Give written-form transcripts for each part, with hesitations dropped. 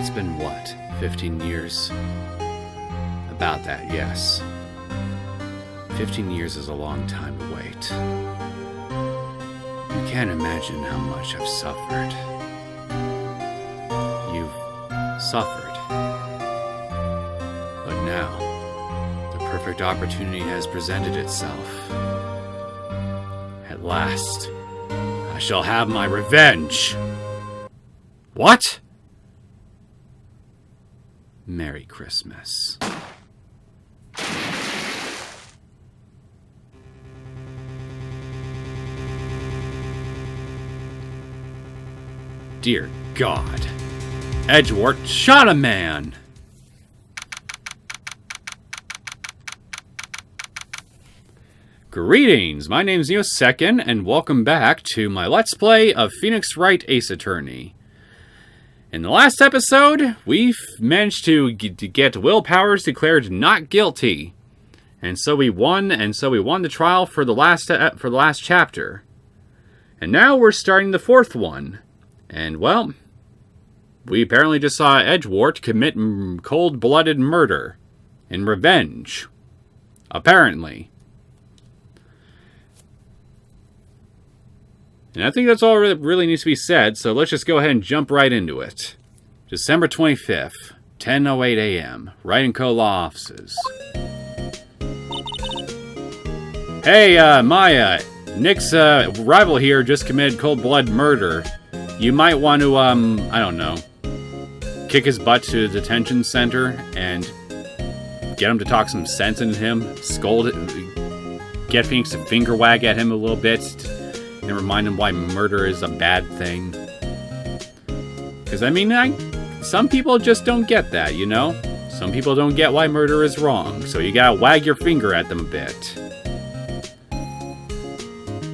It's been, what, 15 years? About that, yes. 15 years is a long time to wait. You can't imagine how much I've suffered. You've suffered. But now, the perfect opportunity has presented itself. At last, I shall have my revenge. What? Merry Christmas. Dear God, Edgeworth shot a man! Greetings, my name's Neosekken, and welcome back to my Let's Play of Phoenix Wright Ace Attorney. In the last episode, we've managed to get Will Powers declared not guilty, and so we won the trial for the last chapter. And now we're starting the fourth one. And, well, we apparently just saw Edgeworth commit cold-blooded murder in revenge. Apparently. And I think that's all that really needs to be said, so let's just go ahead and jump right into it. December 25th, 10:08 a.m., Wright & Co. Law Offices. Hey, Maya, Nick's rival here just committed cold-blooded murder. You might want to, I don't know, kick his butt to the detention center and get him to talk some sense into him, scold it, get Phoenix to finger wag at him a little bit, and remind him why murder is a bad thing. Because, I mean, some people just don't get that, you know? Some people don't get why murder is wrong, so you gotta wag your finger at them a bit.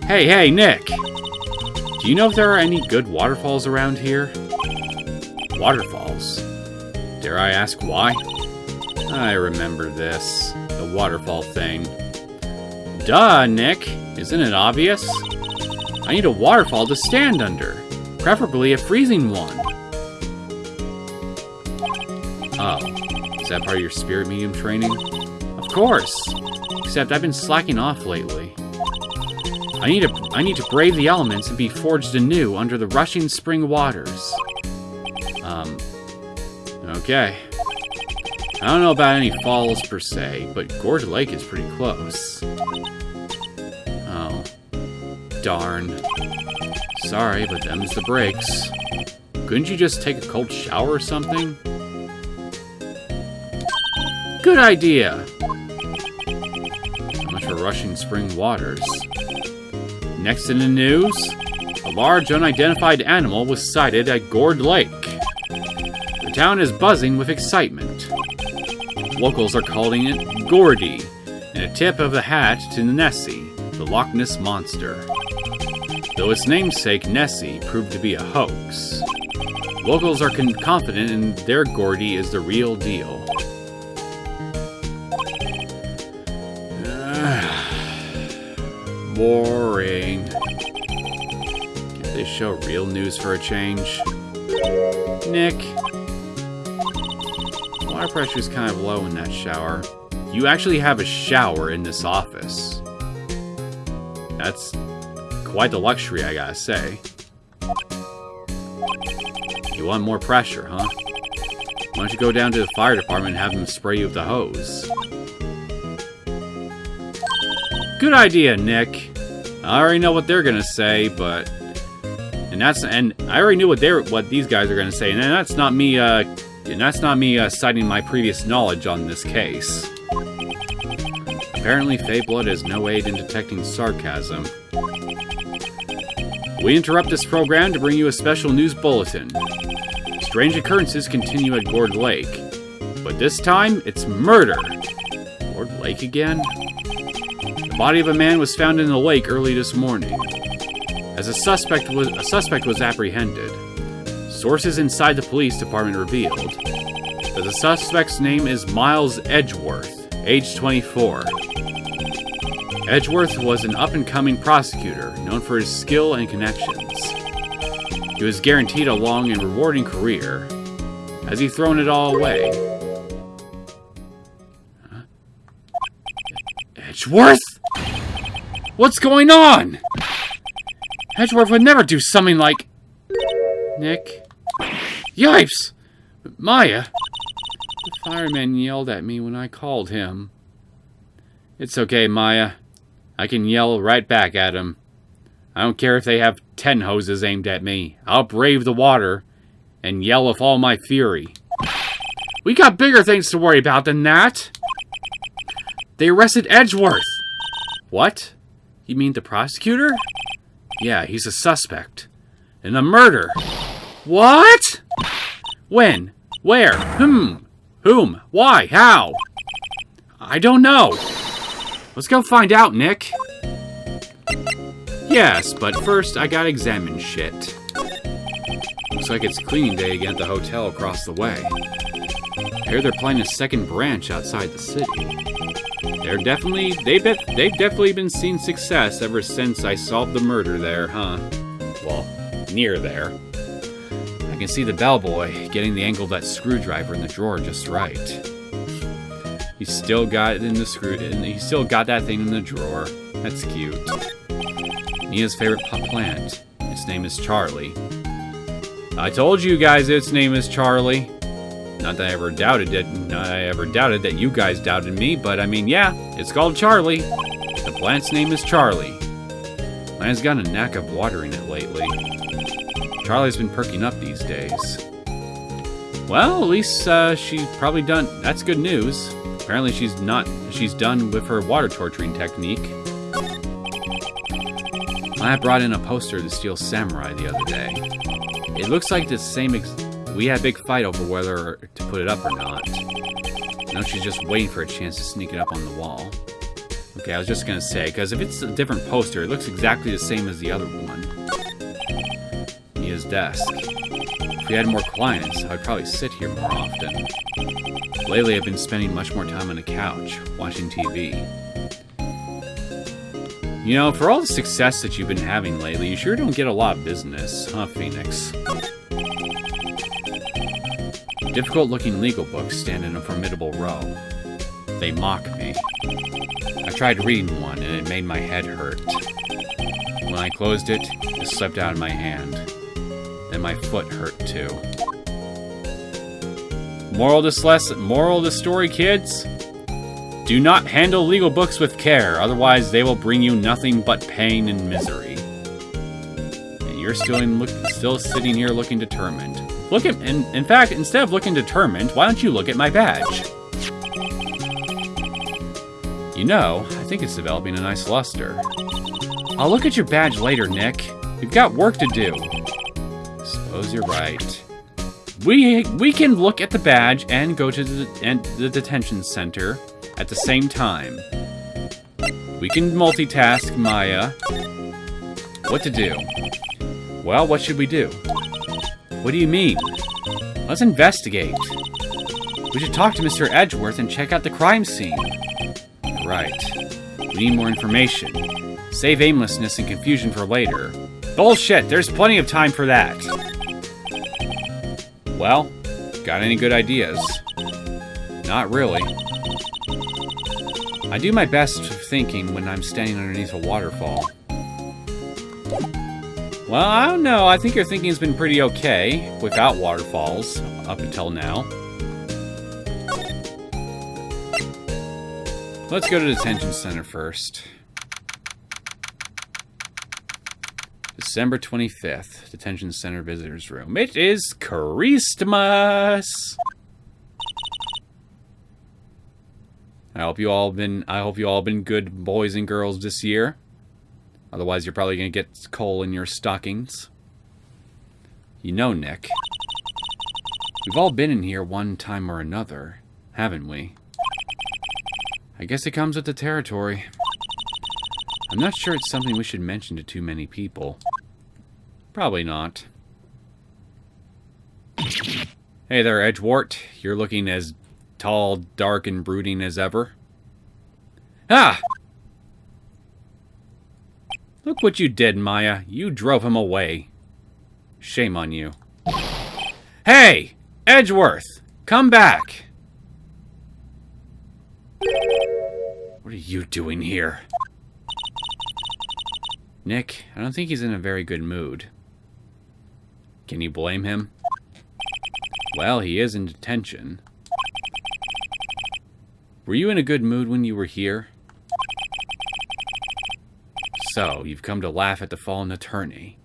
Hey, Nick! Do you know if there are any good waterfalls around here? Waterfalls? Dare I ask why? I remember this. The waterfall thing. Duh, Nick! Isn't it obvious? I need a waterfall to stand under. Preferably a freezing one. Oh. Is that part of your spirit medium training? Of course! Except I've been slacking off lately. I need to brave the elements and be forged anew under the rushing spring waters. Okay. I don't know about any falls per se, but Gorge Lake is pretty close. Oh. Darn. Sorry, but them's the breaks. Couldn't you just take a cold shower or something? Good idea! So much for rushing spring waters. Next in the news, a large unidentified animal was sighted at Gourd Lake. The town is buzzing with excitement. Locals are calling it Gordy, and a tip of the hat to Nessie, the Loch Ness Monster. Though its namesake Nessie proved to be a hoax, locals are confident in their Gordy is the real deal. Boring. Can't they show real news for a change? Nick. Water pressure is kind of low in that shower. You actually have a shower in this office. That's quite the luxury, I gotta say. You want more pressure, huh? Why don't you go down to the fire department and have them spray you with the hose? Good idea, Nick. I already know what they're gonna say, but and I already knew what these guys are gonna say, and that's not me. Citing my previous knowledge on this case. Apparently, Feyblood has no aid in detecting sarcasm. We interrupt this program to bring you a special news bulletin. Strange occurrences continue at Gourd Lake, but this time it's murder. Gourd Lake again? The body of a man was found in the lake early this morning. As a suspect was apprehended. Sources inside the police department revealed that the suspect's name is Miles Edgeworth, age 24. Edgeworth was an up-and-coming prosecutor known for his skill and connections. He was guaranteed a long and rewarding career. Has he thrown it all away? Huh? Edgeworth? What's going on? Edgeworth would never do something like... Nick? Yipes! Maya! The fireman yelled at me when I called him. It's okay, Maya. I can yell right back at him. I don't care if they have 10 hoses aimed at me. I'll brave the water and yell with all my fury. We got bigger things to worry about than that. They arrested Edgeworth. What? You mean the prosecutor? Yeah, he's a suspect. In a murder. What? When? Where? Whom? Why? How? I don't know. Let's go find out, Nick. Yes, but first I gotta examine shit. Looks like it's cleaning day again at the hotel across the way. I hear they're planning a second branch outside the city. They've definitely been seeing success ever since I solved the murder there, huh? Well, near there. I can see the bellboy getting the angle of that screwdriver in the drawer just right. He's still got it in the he's still got that thing in the drawer. That's cute. Nia's favorite plant. Its name is Charlie. I told you guys its name is Charlie. Not that I ever doubted it. Not that I ever doubted that you guys doubted me, but I mean, yeah, it's called Charlie. The plant's name is Charlie. Lana's got a knack of watering it lately. Charlie's been perking up these days. Well, at least she's probably done. That's good news. Apparently she's done with her water torturing technique. I brought in a poster of the Steel Samurai the other day. It looks like the same we had a big fight over whether to put it up or not. Now she's just waiting for a chance to sneak it up on the wall. Okay, I was just gonna say, because if it's a different poster, it looks exactly the same as the other one. Nia's desk. If we had more clients, I'd probably sit here more often. Lately, I've been spending much more time on the couch, watching TV. You know, for all the success that you've been having lately, you sure don't get a lot of business, huh, Phoenix? Difficult-looking legal books stand in a formidable row. They mock me. I tried reading one, and it made my head hurt. When I closed it, it slipped out of my hand. Then my foot hurt, too. Moral of the story, kids? Do not handle legal books with care, otherwise they will bring you nothing but pain and misery. And you're still sitting here looking determined. In fact, instead of looking determined, why don't you look at my badge? You know, I think it's developing a nice luster. I'll look at your badge later, Nick. We've got work to do. Suppose you're right. We can look at the badge and go to the detention center at the same time. We can multitask, Maya. What to do? Well, what should we do? What do you mean? Let's investigate. We should talk to Mr. Edgeworth and check out the crime scene. Right. We need more information. Save aimlessness and confusion for later. Bullshit, there's plenty of time for that. Well, got any good ideas? Not really. I do my best thinking when I'm standing underneath a waterfall. Well, I don't know. I think your thinking's been pretty okay without waterfalls up until now. Let's go to the detention center first. December 25th, detention center visitors room. It is Christmas. I hope you all been good boys and girls this year. Otherwise, you're probably going to get coal in your stockings. You know, Nick, we've all been in here one time or another, haven't we? I guess it comes with the territory. I'm not sure it's something we should mention to too many people. Probably not. Hey there, Edgewort. You're looking as tall, dark, and brooding as ever. Ah! Look what you did, Maya. You drove him away. Shame on you. Hey! Edgeworth! Come back! What are you doing here? Nick, I don't think he's in a very good mood. Can you blame him? Well, he is in detention. Were you in a good mood when you were here? So, you've come to laugh at the fallen attorney.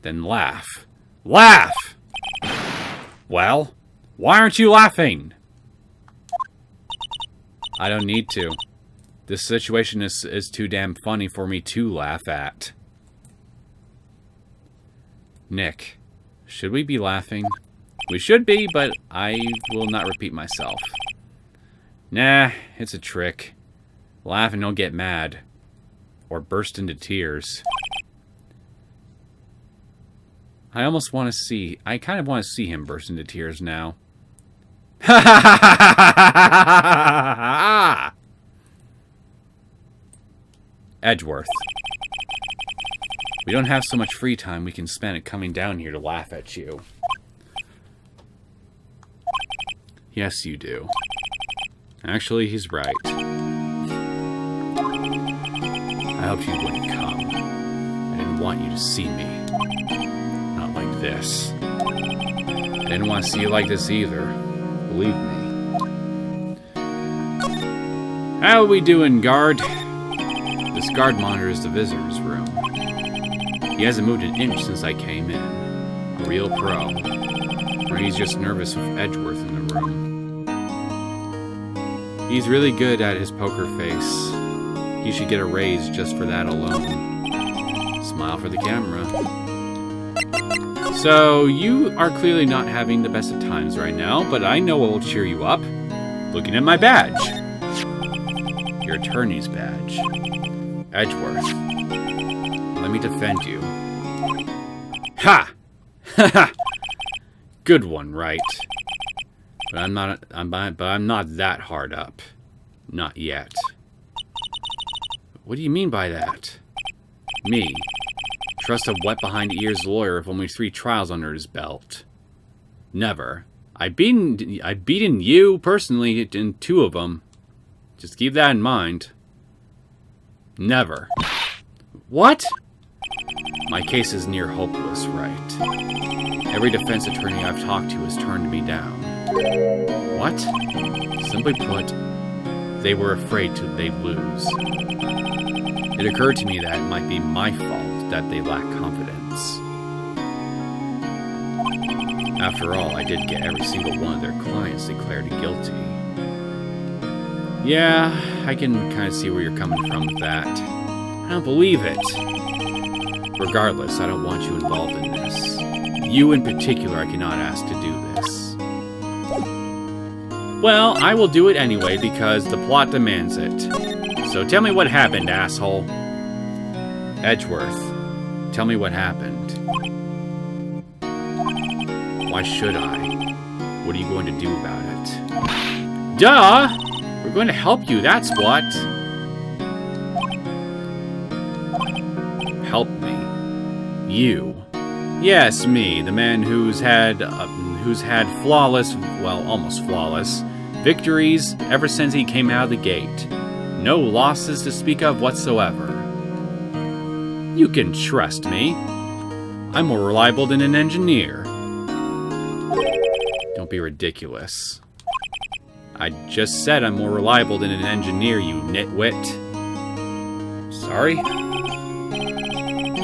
Then laugh. Laugh! Well, why aren't you laughing? I don't need to. This situation is too damn funny for me to laugh at. Nick, should we be laughing? We should be, but I will not repeat myself. Nah, it's a trick. Laugh and don't get mad. Or burst into tears. I kind of want to see him burst into tears now. Edgeworth. We don't have so much free time we can spend it coming down here to laugh at you. Yes, you do. Actually, he's right. I hoped you wouldn't come. I didn't want you to see me. Not like this. I didn't want to see you like this either. Believe me. How are we doing, guard? This guard monitors the visitor's room. He hasn't moved an inch since I came in. A real pro. Or he's just nervous with Edgeworth in the room. He's really good at his poker face. He should get a raise just for that alone. Smile for the camera. So, you are clearly not having the best of times right now, but I know what will cheer you up. Looking at my badge. Your attorney's badge. Edgeworth. Let me defend you. Ha! Ha! Good one, Wright. But I'm not that hard up. Not yet. What do you mean by that? Me. Trust a wet-behind-ears lawyer with only 3 trials under his belt. Never. I've beaten you, personally, in 2 of them. Just keep that in mind. Never. What? My case is near hopeless, Wright. Every defense attorney I've talked to has turned me down. What? Simply put, they were afraid they'd lose. It occurred to me that it might be my fault that they lack confidence. After all, I did get every single one of their clients declared guilty. Yeah, I can kind of see where you're coming from with that. I don't believe it. Regardless, I don't want you involved in this. You in particular, I cannot ask to do this. Well, I will do it anyway because the plot demands it. So tell me what happened, asshole. Edgeworth, tell me what happened. Why should I? What are you going to do about it? Duh! We're going to help you, that's what. Help me. You. Yes, me, the man who's had flawless, well, almost flawless, victories ever since he came out of the gate. No losses to speak of whatsoever. You can trust me. I'm more reliable than an engineer. Don't be ridiculous. I just said I'm more reliable than an engineer, you nitwit. Sorry?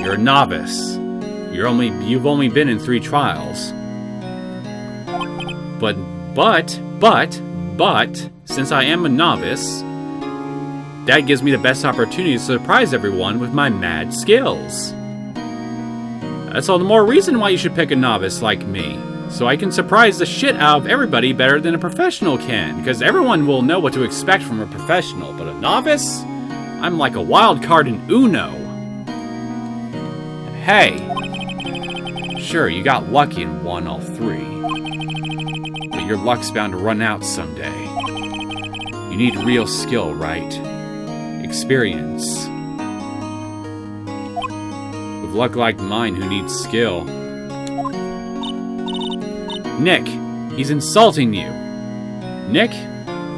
You're a novice. You've only been in 3 trials. But, since I am a novice, that gives me the best opportunity to surprise everyone with my mad skills. That's all the more reason why you should pick a novice like me, so I can surprise the shit out of everybody better than a professional can, because everyone will know what to expect from a professional, but a novice? I'm like a wild card in Uno. Hey, sure, you got lucky and won all 3, but your luck's bound to run out someday. You need real skill, right? Experience. With luck like mine, who needs skill? Nick, He's insulting you. Nick?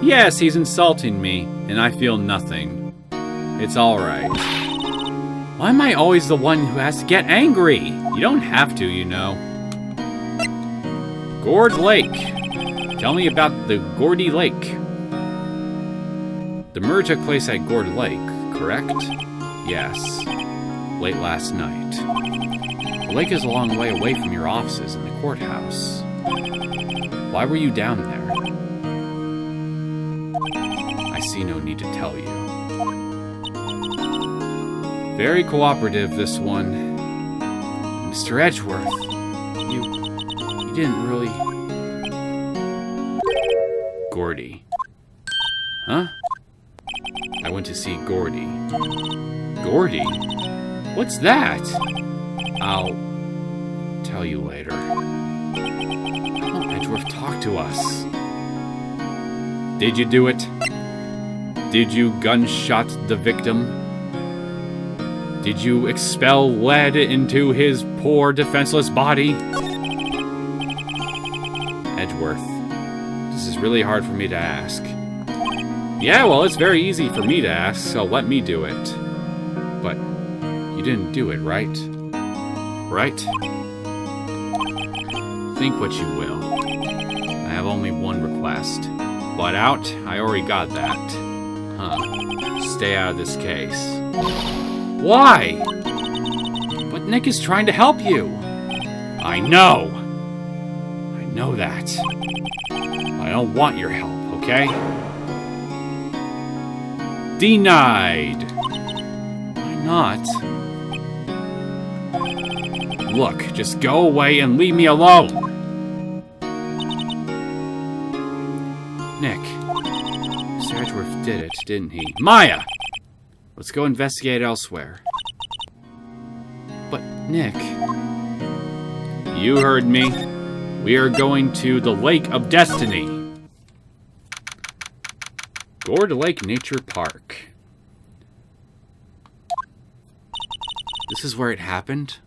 Yes, he's insulting me, and I feel nothing. It's alright. Why am I always the one who has to get angry? You don't have to, you know. Gourd Lake. Tell me about the Gordy Lake. The murder took place at Gourd Lake, correct? Yes. Late last night. The lake is a long way away from your offices in the courthouse. Why were you down there? I see no need to tell you. Very cooperative, this one. Mr. Edgeworth, you didn't really... Gordy. Huh? I went to see Gordy. Gordy? What's that? I'll tell you later. Why won't Edgeworth talk to us? Did you do it? Did you gunshot the victim? Did you expel lead into his poor, defenseless body? Edgeworth, this is really hard for me to ask. Yeah, well, it's very easy for me to ask, so let me do it. But you didn't do it, right? Right? Think what you will. I have only one request. Butt out? I already got that. Huh. Stay out of this case. Why? But Nick is trying to help you. I know. I know that. I don't want your help, okay? Denied. Why not? Look, just go away and leave me alone. Nick. Mr. Edgeworth did it, didn't he? Maya! Let's go investigate elsewhere. But, Nick... You heard me. We are going to the Lake of Destiny. Gourd Lake Nature Park. This is where it happened?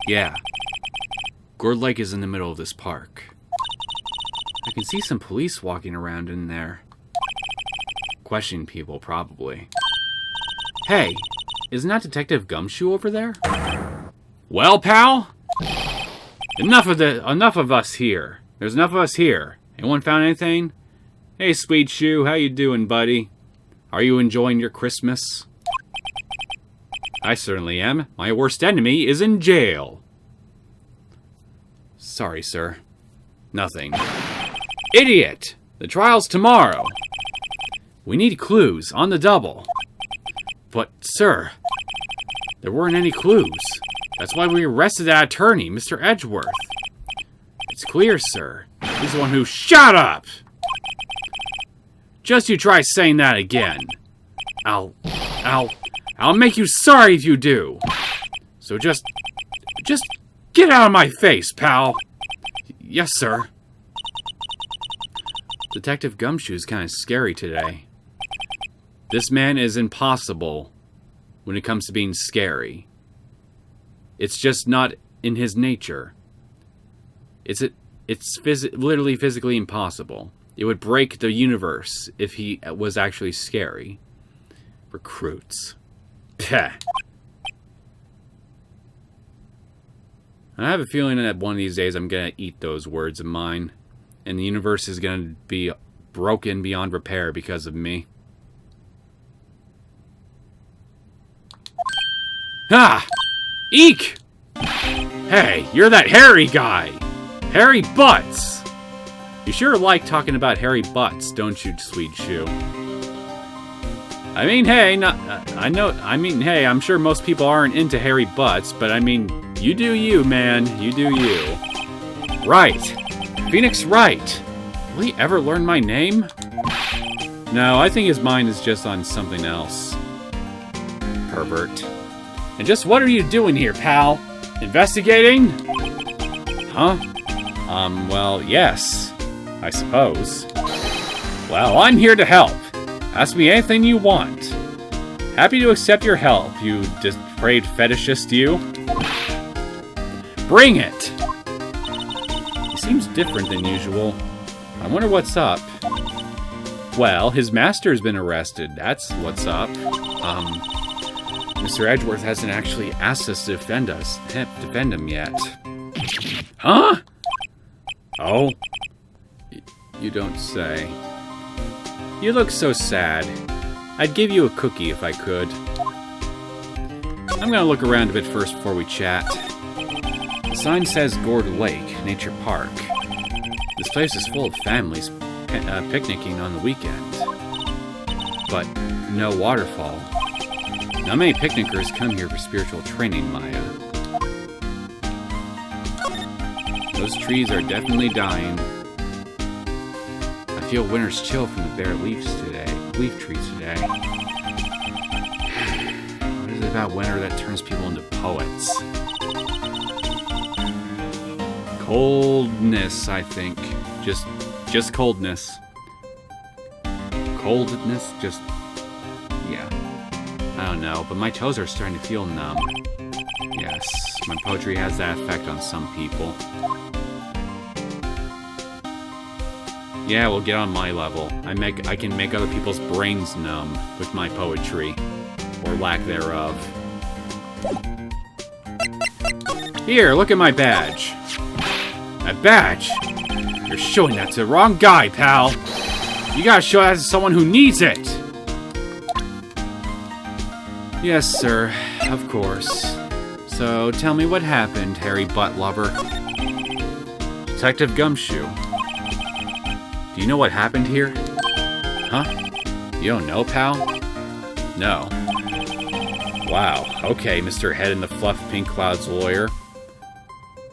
Yeah. Gourd Lake is in the middle of this park. I can see some police walking around in there. Questioning people, probably. Hey, isn't that Detective Gumshoe over there? Well, pal? Enough of us here. There's enough of us here. Anyone found anything? Hey, Sweet Shoe, how you doing, buddy? Are you enjoying your Christmas? I certainly am. My worst enemy is in jail. Sorry, sir. Nothing. Idiot! The trial's tomorrow. We need clues, on the double. But, sir, there weren't any clues. That's why we arrested that attorney, Mr. Edgeworth. It's clear, sir. He's the one who... Shut up! Just you try saying that again. I'll make you sorry if you do. So just get out of my face, pal. Yes, sir. Detective Gumshoe's kind of scary today. This man is impossible when it comes to being scary. It's just not in his nature. It's literally physically impossible. It would break the universe if he was actually scary. Recruits. Peh. I have a feeling that one of these days I'm going to eat those words of mine. And the universe is going to be broken beyond repair because of me. Ah! Eek! Hey, you're that hairy guy! Hairy Butts! You sure like talking about hairy butts, don't you, Sweet Shoe? I mean, hey, hey, I'm sure most people aren't into hairy butts, but I mean, you do you, man. You do you. Wright. Phoenix Wright. Will he ever learn my name? No, I think his mind is just on something else. Pervert. And just what are you doing here, pal? Investigating? Huh? Well, yes. I suppose. Well, I'm here to help. Ask me anything you want. Happy to accept your help, you depraved fetishist, you. Bring it! You seems different than usual. I wonder what's up. Well, his master's been arrested. That's what's up. Mr. Edgeworth hasn't actually asked us to defend him yet. Huh? Oh? You don't say. You look so sad. I'd give you a cookie if I could. I'm gonna look around a bit first before we chat. The sign says Gourd Lake, Nature Park. This place is full of families picnicking on the weekend. But no waterfall. Not many picnickers come here for spiritual training, Maya. Those trees are definitely dying. I feel winter's chill from the bare leaf trees today. What is it about winter that turns people into poets? Coldness, I think. Just coldness. Coldness, just... yeah. I don't know, but my toes are starting to feel numb. Yes, my poetry has that effect on some people. Yeah, we'll get on my level. I can make other people's brains numb with my poetry. Or lack thereof. Here, look at my badge. A badge? You're showing that to the wrong guy, pal. You gotta show that to someone who needs it. Yes, sir. Of course. So, tell me what happened, hairy butt lover. Detective Gumshoe. Do you know what happened here? Huh? You don't know, pal? No. Wow. Okay, Mr. Head in the Fluff Pink Cloud's lawyer.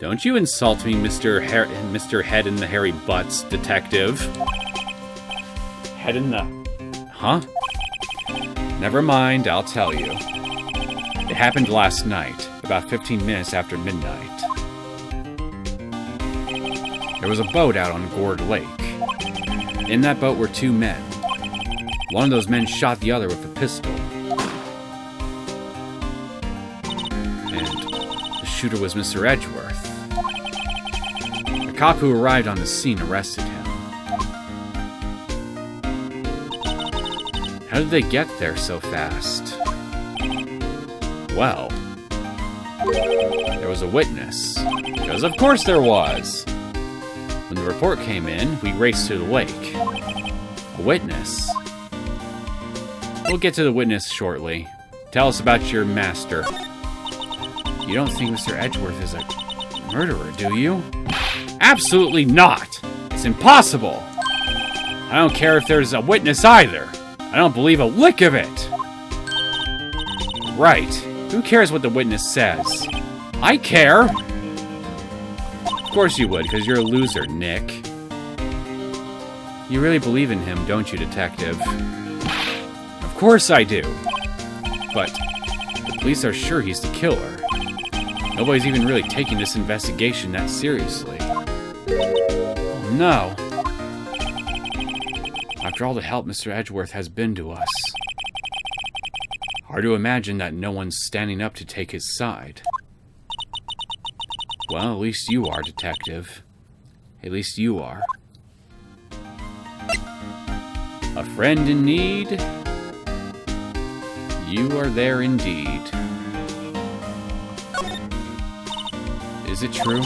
Don't you insult me, Mr. Head in the Hairy Butts detective. Head in the... Huh? Never mind, I'll tell you. It happened last night, about 15 minutes after midnight. There was a boat out on Gourd Lake. In that boat were two men. One of those men shot the other with a pistol. And the shooter was Mr. Edgeworth. A cop who arrived on the scene arrested him. How did they get there so fast? Well, there was a witness. Because of course there was! When the report came in, we raced to the lake. A witness? We'll get to the witness shortly. Tell us about your master. You don't think Mr. Edgeworth is a murderer, do you? Absolutely not! It's impossible! I don't care if there's a witness either. I don't believe a lick of it! Right. Who cares what the witness says? I care! Of course you would, because you're a loser, Nick. You really believe in him, don't you, detective? Of course I do. But the police are sure he's the killer. Nobody's even really taking this investigation that seriously. Oh, no. After all the help Mr. Edgeworth has been to us. Hard to imagine that no one's standing up to take his side. Well, at least you are, detective. At least you are. A friend in need? You are there indeed. Is it true?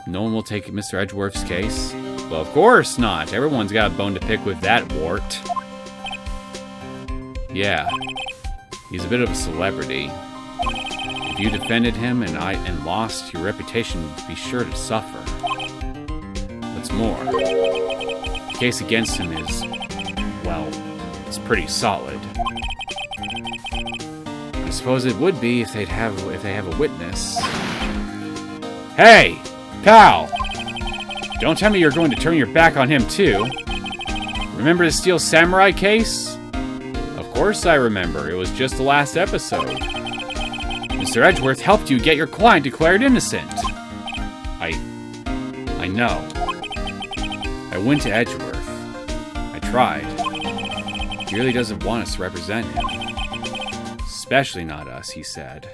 No one will take Mr. Edgeworth's case? Well, of course not. Everyone's got a bone to pick with that wart. Yeah. He's a bit of a celebrity. If you defended him and lost, your reputation would be sure to suffer. What's more, the case against him is, well, it's pretty solid. I suppose it would be if they have a witness. Hey, pal! Don't tell me you're going to turn your back on him too. Remember the Steel Samurai case? Of course I remember. It was just the last episode. Mr. Edgeworth helped you get your client declared innocent. I know. I went to Edgeworth. I tried. He really doesn't want us to represent him. Especially not us, he said.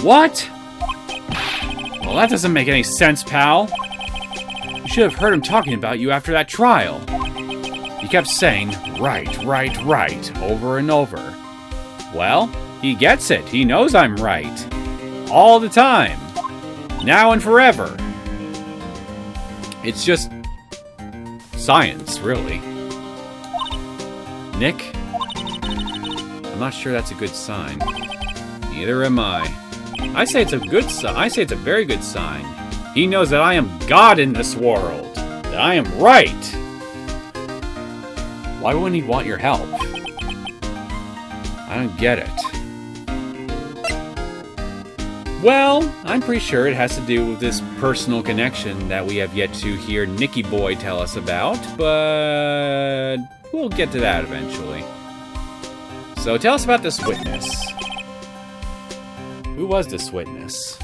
What? Well, that doesn't make any sense, pal. should have heard him talking about you after that trial. He kept saying, right, right, right, over and over. Well, he gets it. He knows I'm right. All the time. Now and forever. It's just science, really. Nick? I'm not sure that's a good sign. Neither am I. I say it's a good sign. I say it's a very good sign. He knows that I am God in this world. That I am right. Why wouldn't he want your help? I don't get it. Well, I'm pretty sure it has to do with this personal connection that we have yet to hear Nicky Boy tell us about, but we'll get to that eventually. So tell us about this witness. Who was this witness?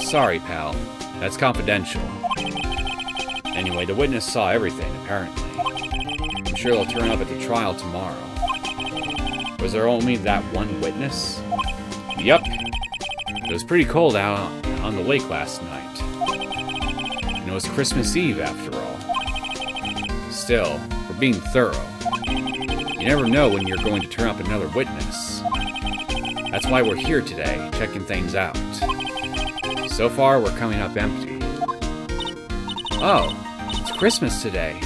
Sorry, pal. That's confidential. Anyway, the witness saw everything, apparently. I'm sure they'll turn up at the trial tomorrow. Was there only that one witness? Yup. It was pretty cold out on the lake last night. And it was Christmas Eve, after all. Still, we're being thorough. You never know when you're going to turn up another witness. That's why we're here today, checking things out. So far, we're coming up empty. Oh, it's Christmas today.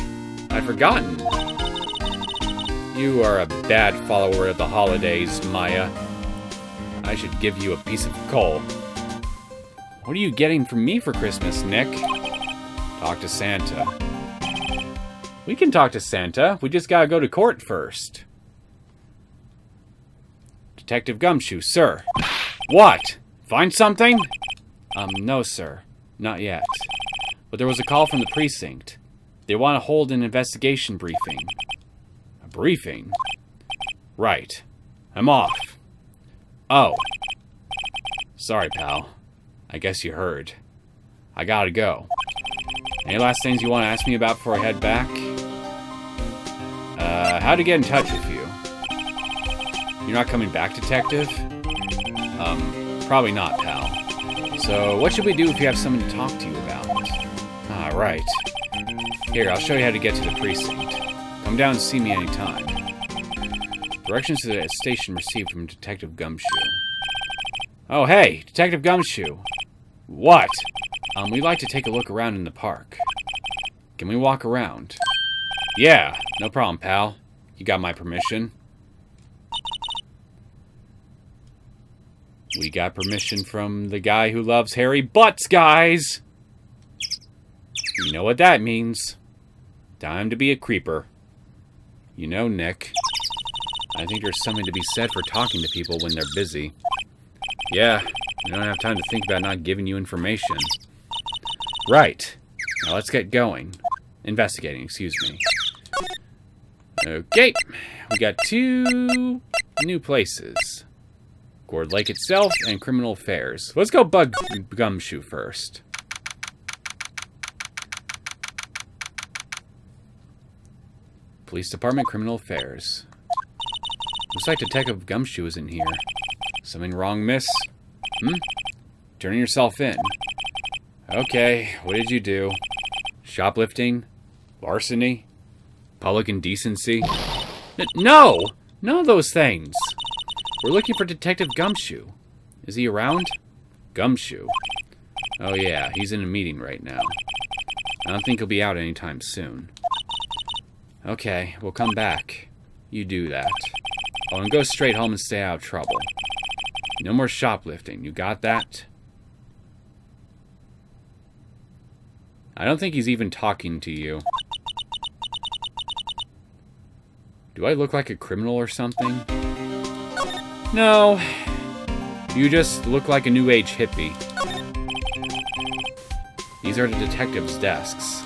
I'd forgotten. You are a bad follower of the holidays, Maya. I should give you a piece of coal. What are you getting from me for Christmas, Nick? Talk to Santa. We can talk to Santa. We just gotta go to court first. Detective Gumshoe, sir. What? Find something? No, sir. Not yet. But there was a call from the precinct. They want to hold an investigation briefing. A briefing? Right. I'm off. Oh. Sorry, pal. I guess you heard. I gotta go. Any last things you want to ask me about before I head back? How to get in touch with you? You're not coming back, detective? Probably not, pal. So, what should we do if you have someone to talk to you about? Ah, right. Here, I'll show you how to get to the precinct. Come down and see me anytime. Directions to the station received from Detective Gumshoe. Oh, hey, Detective Gumshoe. What? We'd like to take a look around in the park. Can we walk around? Yeah, no problem, pal. You got my permission. We got permission from the guy who loves hairy butts, guys! You know what that means. Time to be a creeper. You know, Nick, I think there's something to be said for talking to people when they're busy. Yeah, I don't have time to think about not giving you information. Right. Now let's get going. Investigating, excuse me. Okay, we got 2 new places. Gourd Lake itself and Criminal Affairs. Let's go bug Gumshoe first. Police Department, Criminal Affairs. Looks like Detective Gumshoe is in here. Something wrong, miss? Turning yourself in. Okay, what did you do? Shoplifting? Larceny? Public indecency? No! None of those things. We're looking for Detective Gumshoe. Is he around? Gumshoe? Oh yeah, he's in a meeting right now. I don't think he'll be out anytime soon. Okay, we'll come back. You do that. Oh, and go straight home and stay out of trouble. No more shoplifting. You got that? I don't think he's even talking to you. Do I look like a criminal or something? No. You just look like a new age hippie. These are the detectives' desks.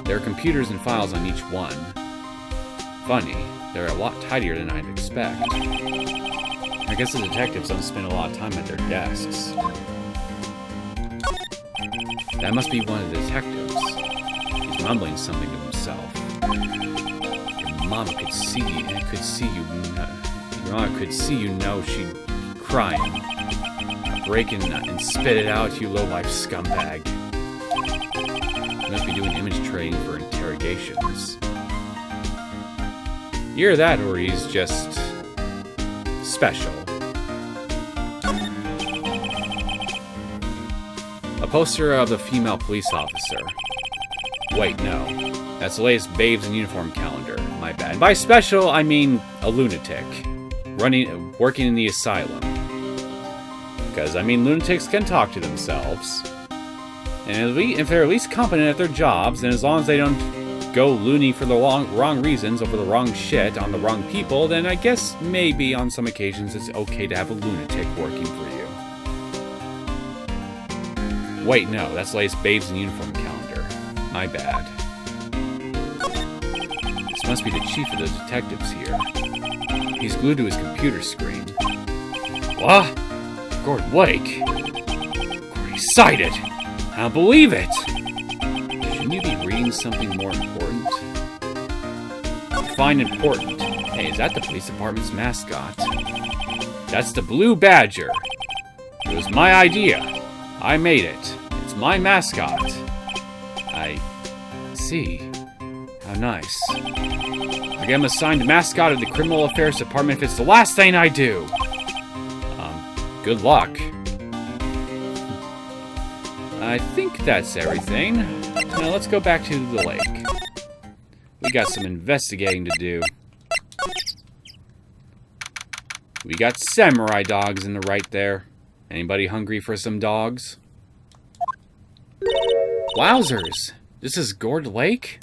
There are computers and files on each one. Funny, they're a lot tidier than I'd expect. I guess the detectives don't spend a lot of time at their desks. That must be one of the detectives. He's mumbling something to himself. Your mama could see you, and could see you. Your mama could see you know she'd crying. Break and spit it out, you low-life scumbag. He must be doing image training for interrogations. Either that, or he's just special. A poster of the female police officer. Wait, no. That's the latest Babes in Uniform calendar. My bad. And by special, I mean a lunatic. Working in the asylum. Because, I mean, lunatics can talk to themselves. And if they're at least competent at their jobs, and as long as they don't go loony for the wrong reasons, over the wrong shit, on the wrong people, then I guess maybe on some occasions it's okay to have a lunatic working for you. Wait, no, that's the latest Babes in Uniform calendar. My bad. This must be the chief of the detectives here. He's glued to his computer screen. What? Gord Lake? Gordy cited! I don't believe it! Shouldn't you be reading something more important? Define important. Hey, is that the police department's mascot? That's the Blue Badger. It was my idea. I made it. It's my mascot. I see. How nice. I get him assigned mascot of the Criminal Affairs Department if it's the last thing I do. Good luck. I think that's everything. Now let's go back to the lake. We got some investigating to do. We got samurai dogs in the right there. Anybody hungry for some dogs? Wowzers! This is Gord Lake?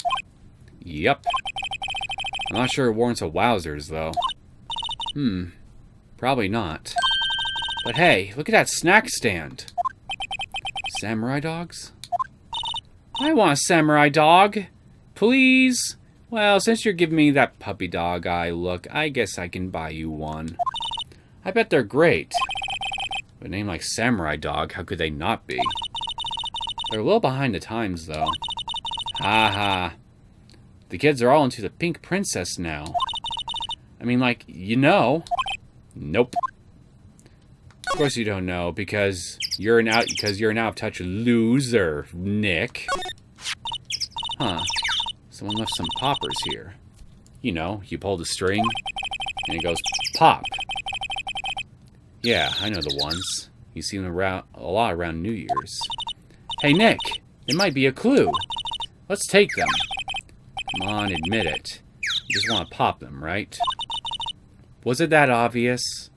Yep. I'm not sure it warrants a wowzers, though. Probably not. But hey, look at that snack stand. Samurai dogs? I want a samurai dog. Please? Well, since you're giving me that puppy dog eye look, I guess I can buy you one. I bet they're great. With a name like Samurai Dog, how could they not be? They're a little behind the times, though. Ha ha. The kids are all into the Pink Princess now. I mean, like, you know. Nope. Of course you don't know, because you're an out-of-touch loser, Nick. Huh. Someone left some poppers here. You know, you pull the string, and it goes pop. Yeah, I know the ones. You see them a lot around New Year's. Hey, Nick, it might be a clue. Let's take them. Come on, admit it. You just want to pop them, right? Was it that obvious?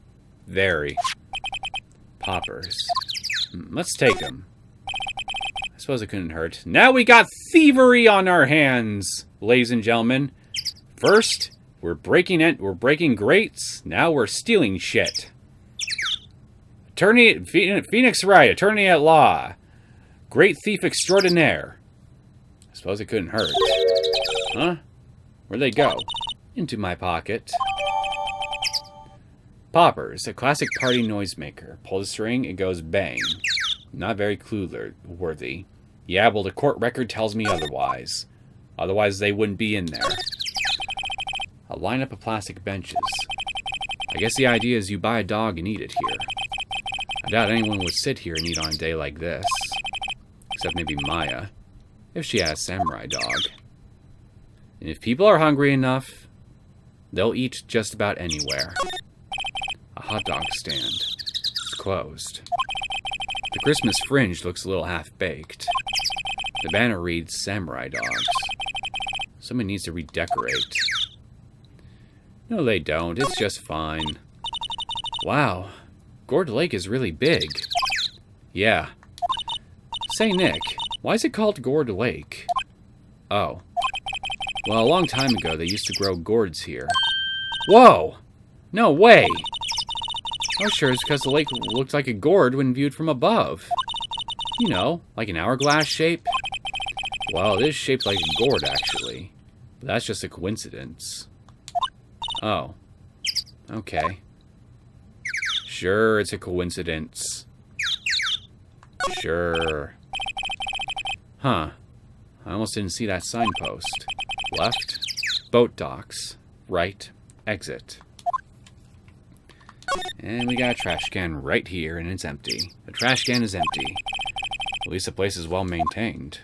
Very. Poppers. Let's take them. I suppose it couldn't hurt. Now we got thievery on our hands, ladies and gentlemen. First, we're breaking grates. Now we're stealing shit. Phoenix Wright, attorney at law. Great thief extraordinaire. I suppose it couldn't hurt. Huh? Where'd they go? Into my pocket. Poppers, a classic party noisemaker. Pull the string, it goes bang. Not very clue-worthy. Yeah, well, the court record tells me otherwise. Otherwise, they wouldn't be in there. A lineup of plastic benches. I guess the idea is you buy a dog and eat it here. I doubt anyone would sit here and eat on a day like this. Except maybe Maya. If she has a samurai dog. And if people are hungry enough, they'll eat just about anywhere. A hot dog stand. It's closed. The Christmas fringe looks a little half-baked. The banner reads Samurai Dogs. Someone needs to redecorate. No, they don't. It's just fine. Wow. Gord Lake is really big. Yeah. Say, Nick, why is it called Gord Lake? Oh. Well, a long time ago, they used to grow gourds here. Whoa! No way! Oh, sure, it's because the lake looked like a gourd when viewed from above. You know, like an hourglass shape. Well, it is shaped like a gourd, actually. But that's just a coincidence. Oh. Okay. Sure, it's a coincidence. Sure. Huh. I almost didn't see that signpost. Left. Boat docks. Right. Exit. And we got a trash can right here, and it's empty. The trash can is empty. At least the place is well maintained.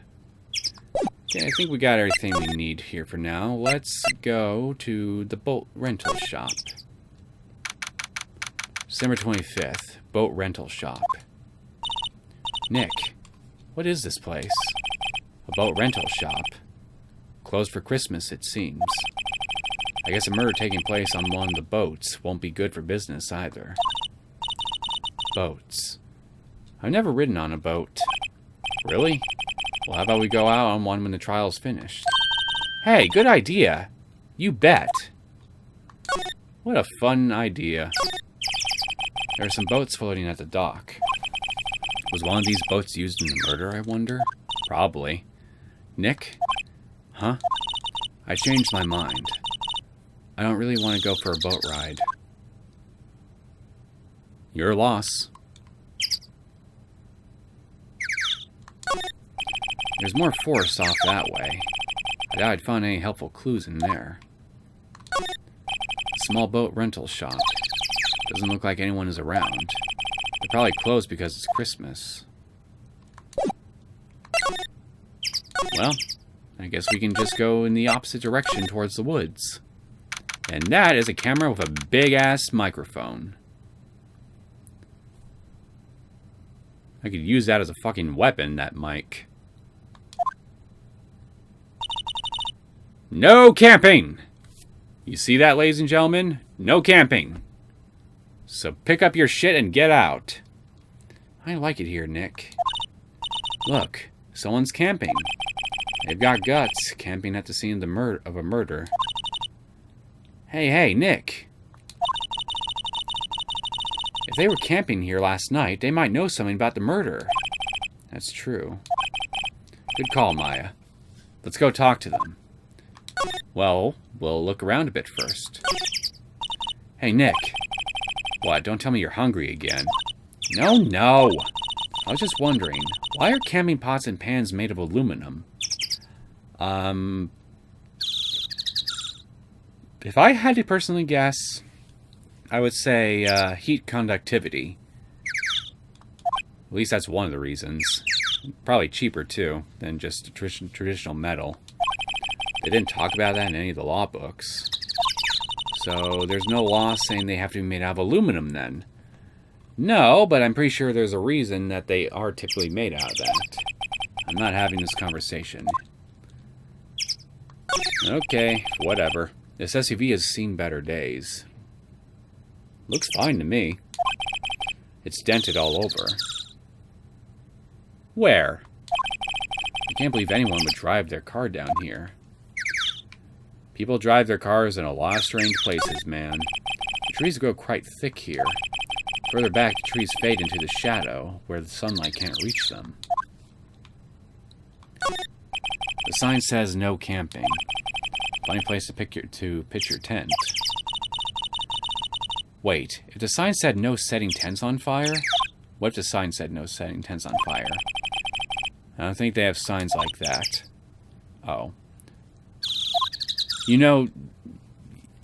Okay, I think we got everything we need here for now. Let's go to the boat rental shop. December 25th, boat rental shop. Nick, what is this place? A boat rental shop. Closed for Christmas, it seems. I guess a murder taking place on one of the boats won't be good for business either. Boats. I've never ridden on a boat. Really? Well, how about we go out on one when the trial's finished? Hey, good idea. You bet. What a fun idea. There are some boats floating at the dock. Was one of these boats used in the murder, I wonder? Probably. Nick? Huh? I changed my mind. I don't really want to go for a boat ride. Your loss. There's more forest off that way. I doubt I'd find any helpful clues in there. A small boat rental shop. Doesn't look like anyone is around. They're probably closed because it's Christmas. Well, I guess we can just go in the opposite direction towards the woods. And that is a camera with a big-ass microphone. I could use that as a fucking weapon, that mic. No camping! You see that, ladies and gentlemen? No camping. So pick up your shit and get out. I like it here, Nick. Look, someone's camping. They've got guts, camping at the scene of a murder. Hey, Nick. If they were camping here last night, they might know something about the murder. That's true. Good call, Maya. Let's go talk to them. Well, we'll look around a bit first. Hey, Nick. What, don't tell me you're hungry again. No. I was just wondering, why are camping pots and pans made of aluminum? If I had to personally guess, I would say heat conductivity. At least that's one of the reasons. Probably cheaper, too, than just traditional metal. They didn't talk about that in any of the law books. So there's no law saying they have to be made out of aluminum, then. No, but I'm pretty sure there's a reason that they are typically made out of that. I'm not having this conversation. Okay, whatever. This SUV has seen better days. Looks fine to me. It's dented all over. Where? I can't believe anyone would drive their car down here. People drive their cars in a lot of strange places, man. The trees grow quite thick here. Further back, the trees fade into the shadow, where the sunlight can't reach them. The sign says no camping. Funny place to pitch your tent. Wait, if the sign said no setting tents on fire? What if the sign said no setting tents on fire? I don't think they have signs like that. Oh. You know,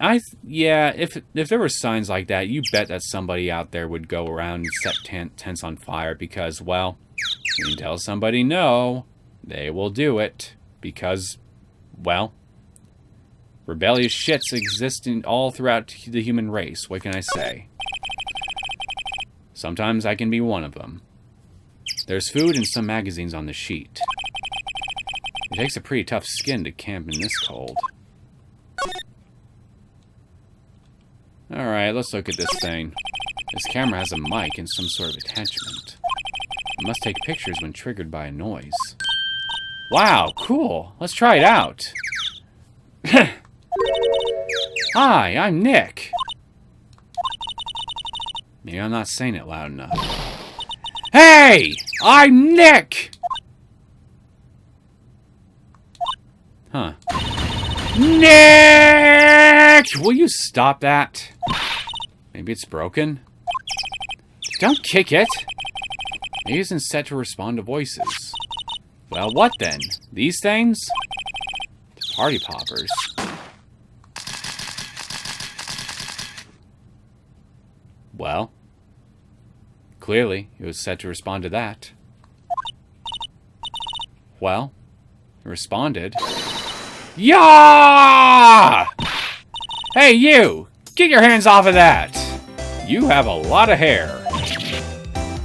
if there were signs like that, you bet that somebody out there would go around and set tents on fire because, well, when you tell somebody no, they will do it because, well, rebellious shits exist all throughout the human race. What can I say? Sometimes I can be one of them. There's food and some magazines on the sheet. It takes a pretty tough skin to camp in this cold. Alright, let's look at this thing. This camera has a mic and some sort of attachment. It must take pictures when triggered by a noise. Wow, cool. Let's try it out. Hi, I'm Nick. Maybe I'm not saying it loud enough. Hey! I'm Nick! Huh. Nick! Will you stop that? Maybe it's broken? Don't kick it! Maybe it isn't set to respond to voices. Well, what then? These things? Party poppers. Well, clearly it was set to respond to that. Well, responded. Yeah! Hey, you! Get your hands off of that! You have a lot of hair.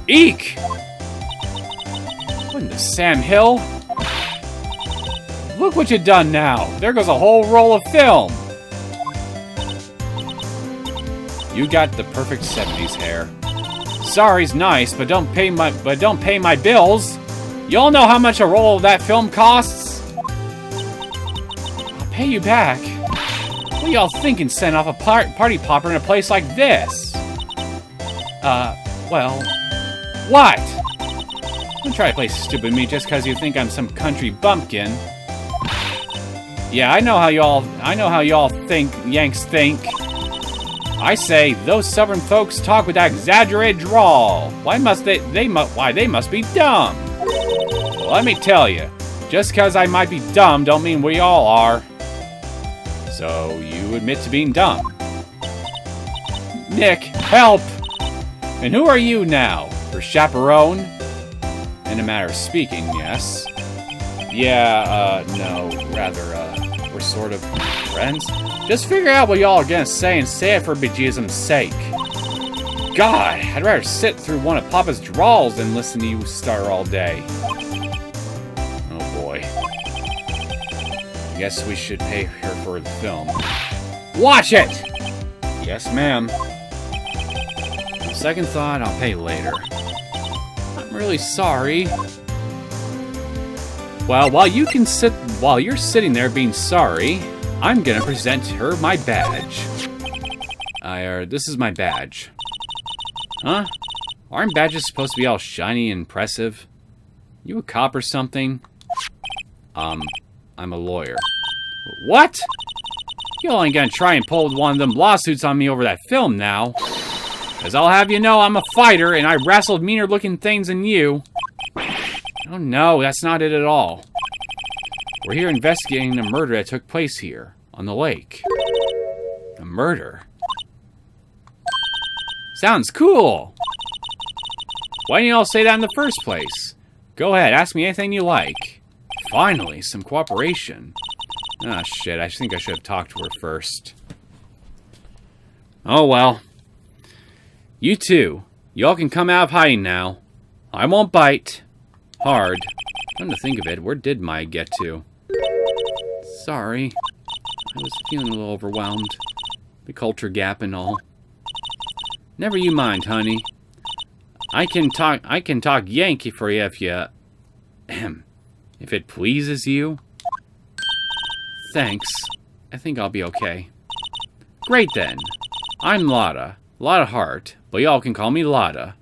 Eek! What in the Sam Hill? Look what you done now. There goes a whole roll of film. You got the perfect 70s hair. Sorry's nice, but don't pay my bills. Y'all know how much a roll of that film costs? I'll pay you back. What y'all thinking sending off a party popper in a place like this? Well, what? Don't try to play stupid with me just because you think I'm some country bumpkin. Yeah, I know how y'all think, Yanks think. I say, those southern folks talk with that exaggerated drawl. Why they must be dumb. Well, let me tell you, just because I might be dumb don't mean we all are. So, you admit to being dumb. Nick, help! And who are you now? Her chaperone? In a matter of speaking, yes. Yeah, no, rather, we're sort of friends. Just figure out what y'all are gonna say and say it for bejesus's sake. God, I'd rather sit through one of Papa's drawls than listen to you star all day. Oh boy. I guess we should pay her for the film. Watch it! Yes, ma'am. On second thought, I'll pay later. I'm really sorry. Well, while you're sitting there being sorry, I'm gonna present her my badge. This is my badge. Huh? Aren't badges supposed to be all shiny and impressive? You a cop or something? I'm a lawyer. What? You ain't gonna try and pull one of them lawsuits on me over that film now. As I'll have you know, I'm a fighter and I wrestled meaner looking things than you. Oh no, that's not it at all. We're here investigating a murder that took place here, on the lake. A murder? Sounds cool! Why didn't you all say that in the first place? Go ahead, ask me anything you like. Finally, some cooperation. Ah, shit, I think I should have talked to her first. Oh well. You two, y'all can come out of hiding now. I won't bite. Hard. Come to think of it, where did Maya get to? Sorry. I was feeling a little overwhelmed. The culture gap and all. Never you mind, honey. I can talk Yankee for you if you... if it pleases you. Thanks. I think I'll be okay. Great then. I'm Lotta. Lotta Hart, but y'all can call me Lotta.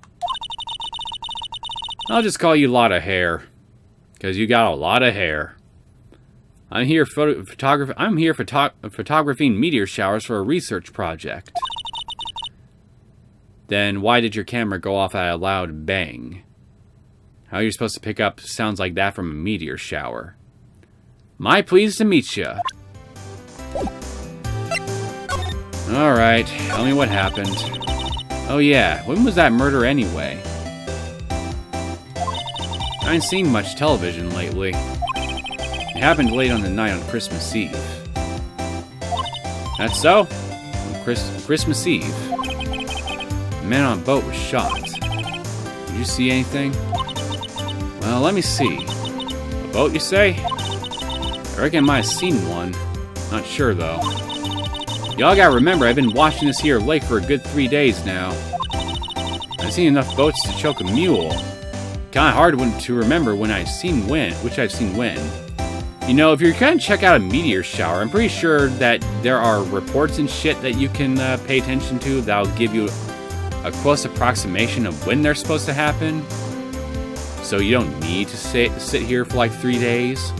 I'll just call you Lotta Hair, because you got a lot of hair. I'm here photographing meteor showers for a research project. Then why did your camera go off at a loud bang? How are you supposed to pick up sounds like that from a meteor shower? My pleased to meet ya. Alright, tell me what happened. Oh yeah, when was that murder anyway? I ain't seen much television lately. It happened late on the night on Christmas Eve. That's so? On Christmas Eve. The man on a boat was shot. Did you see anything? Well, let me see. A boat, you say? I reckon I might have seen one. Not sure, though. Y'all gotta remember, I've been watching this here lake for a good 3 days now. I've seen enough boats to choke a mule. Kinda hard to remember which I've seen when. You know, if you're gonna check out a meteor shower, I'm pretty sure that there are reports and shit that you can pay attention to that'll give you a close approximation of when they're supposed to happen. So you don't need to sit here for like 3 days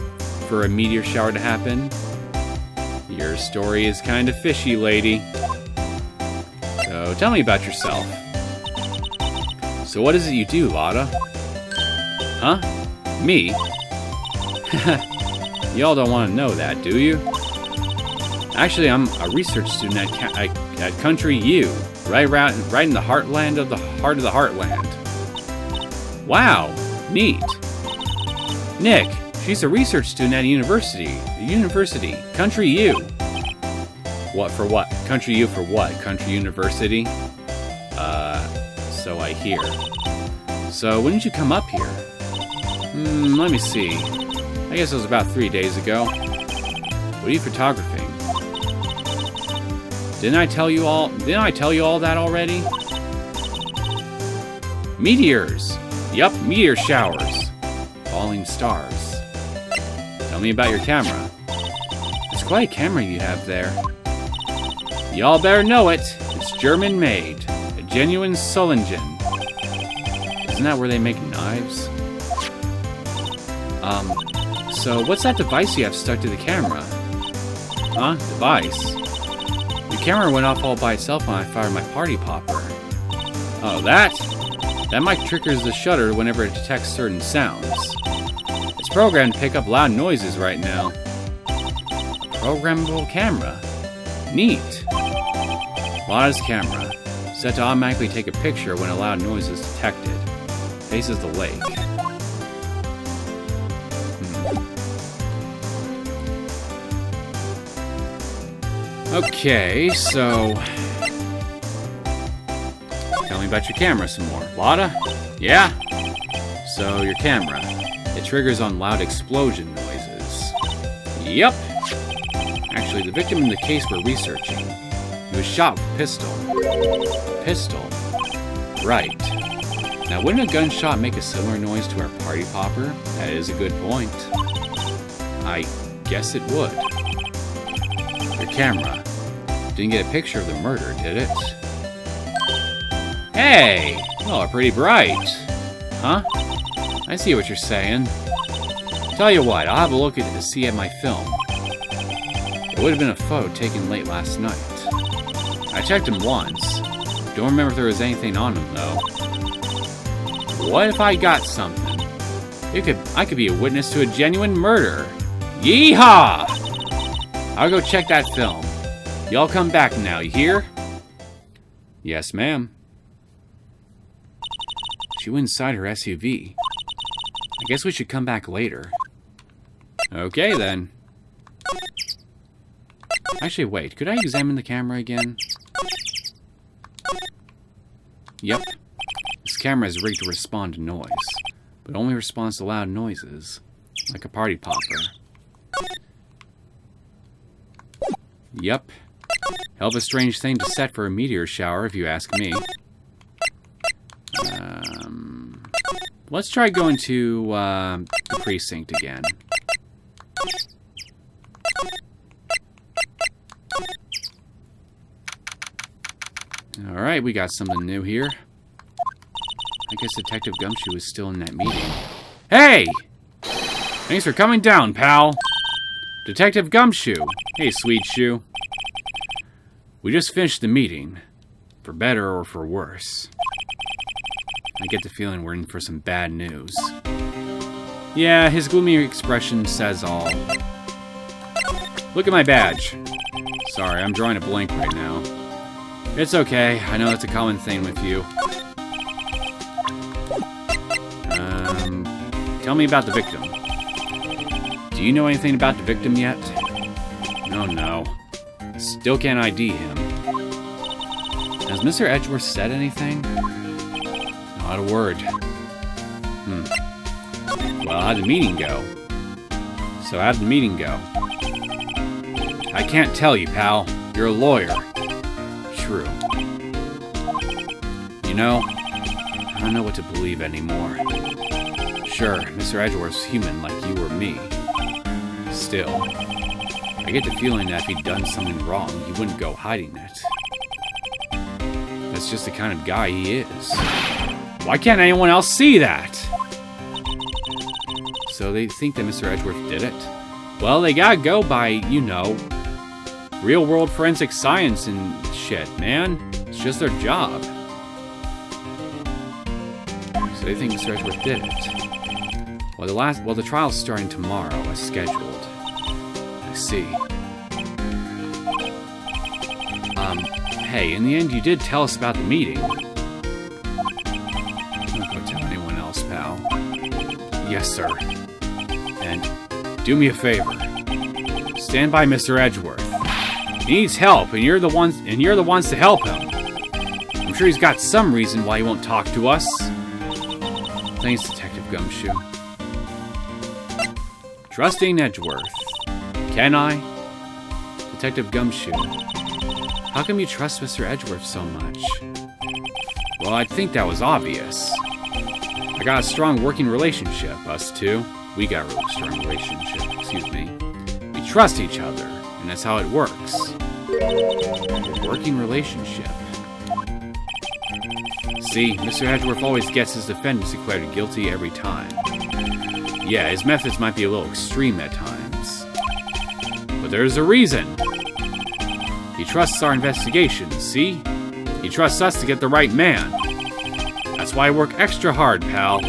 for a meteor shower to happen. Your story is kind of fishy, lady. So tell me about yourself. So what is it you do, Lotta? Huh? Me? Y'all don't want to know that, do you? Actually, I'm a research student at Country U, right in the heartland of the heart of the heartland. Wow, neat. Nick, She's a research student at a university. Country U. What for what? Country U for what? Country University? So I hear. So when did you come up here? Let me see. I guess it was about 3 days ago. What are you photographing? Didn't I tell you all that already? Meteors! Yup, meteor showers. Falling stars. Tell me about your camera. It's quite a camera you have there. Y'all better know it. It's German-made. A genuine Solingen. Isn't that where they make knives? So what's that device you have stuck to the camera? Huh? Device? The camera went off all by itself when I fired my party popper. Oh, that? That mic triggers the shutter whenever it detects certain sounds. It's programmed to pick up loud noises right now. Programmable camera. Neat. Lada's camera. Set to automatically take a picture when a loud noise is detected. Faces the lake. Okay, so... Tell me about your camera some more. Lada? Yeah? So, your camera. It triggers on loud explosion noises. Yep. Actually, the victim in the case we're researching. He was shot with a pistol. A pistol? Right. Now, wouldn't a gunshot make a similar noise to our party popper? That is a good point. I guess it would. Your camera. Didn't get a picture of the murder, did it? Hey! Oh, pretty bright. Huh? I see what you're saying. Tell you what, I'll have a look to see at my film. It would have been a photo taken late last night. I checked him once. Don't remember if there was anything on him, though. What if I got something? I could be a witness to a genuine murder. Yeehaw! I'll go check that film. Y'all come back now, you hear? Yes, ma'am. She went inside her SUV. I guess we should come back later. Okay, then. Actually, wait. Could I examine the camera again? Yep. This camera is rigged to respond to noise, but only responds to loud noises, like a party popper. Yep. Hell of a strange thing to set for a meteor shower, if you ask me. Let's try going to the precinct again. Alright, we got something new here. I guess Detective Gumshoe is still in that meeting. Hey! Thanks for coming down, pal. Detective Gumshoe. Hey, Sweet Shoe. We just finished the meeting. For better or for worse. I get the feeling we're in for some bad news. Yeah, his gloomy expression says all. Look at my badge. Sorry, I'm drawing a blank right now. It's okay. I know that's a common thing with you. Tell me about the victim. Do you know anything about the victim yet? No. Still can't ID him. Has Mr. Edgeworth said anything? Not a word. Well, how'd the meeting go? I can't tell you, pal. You're a lawyer. True. You know, I don't know what to believe anymore. Sure, Mr. Edgeworth's human like you or me. Still, I get the feeling that if he'd done something wrong, he wouldn't go hiding it. That's just the kind of guy he is. Why can't anyone else see that? So they think that Mr. Edgeworth did it? Well, they gotta go by, you know, real-world forensic science and shit, man. It's just their job. So they think Mr. Edgeworth did it. Well, the trial's starting tomorrow, as scheduled. I see. Hey, in the end, you did tell us about the meeting. Don't go tell anyone else, pal. Yes, sir. And do me a favor. Stand by Mr. Edgeworth. He needs help, and you're the ones to help him. I'm sure he's got some reason why he won't talk to us. Thanks, Detective Gumshoe. Trusting Edgeworth. Can I? Detective Gumshoe. How come you trust Mr. Edgeworth so much? Well, I think that was obvious. I got a strong working relationship, us two. We got a really strong relationship, excuse me. We trust each other, and that's how it works. A working relationship. See, Mr. Edgeworth always gets his defendants declared guilty every time. Yeah, his methods might be a little extreme at times. But there's a reason. He trusts our investigations, see? He trusts us to get the right man. That's why I work extra hard, pal.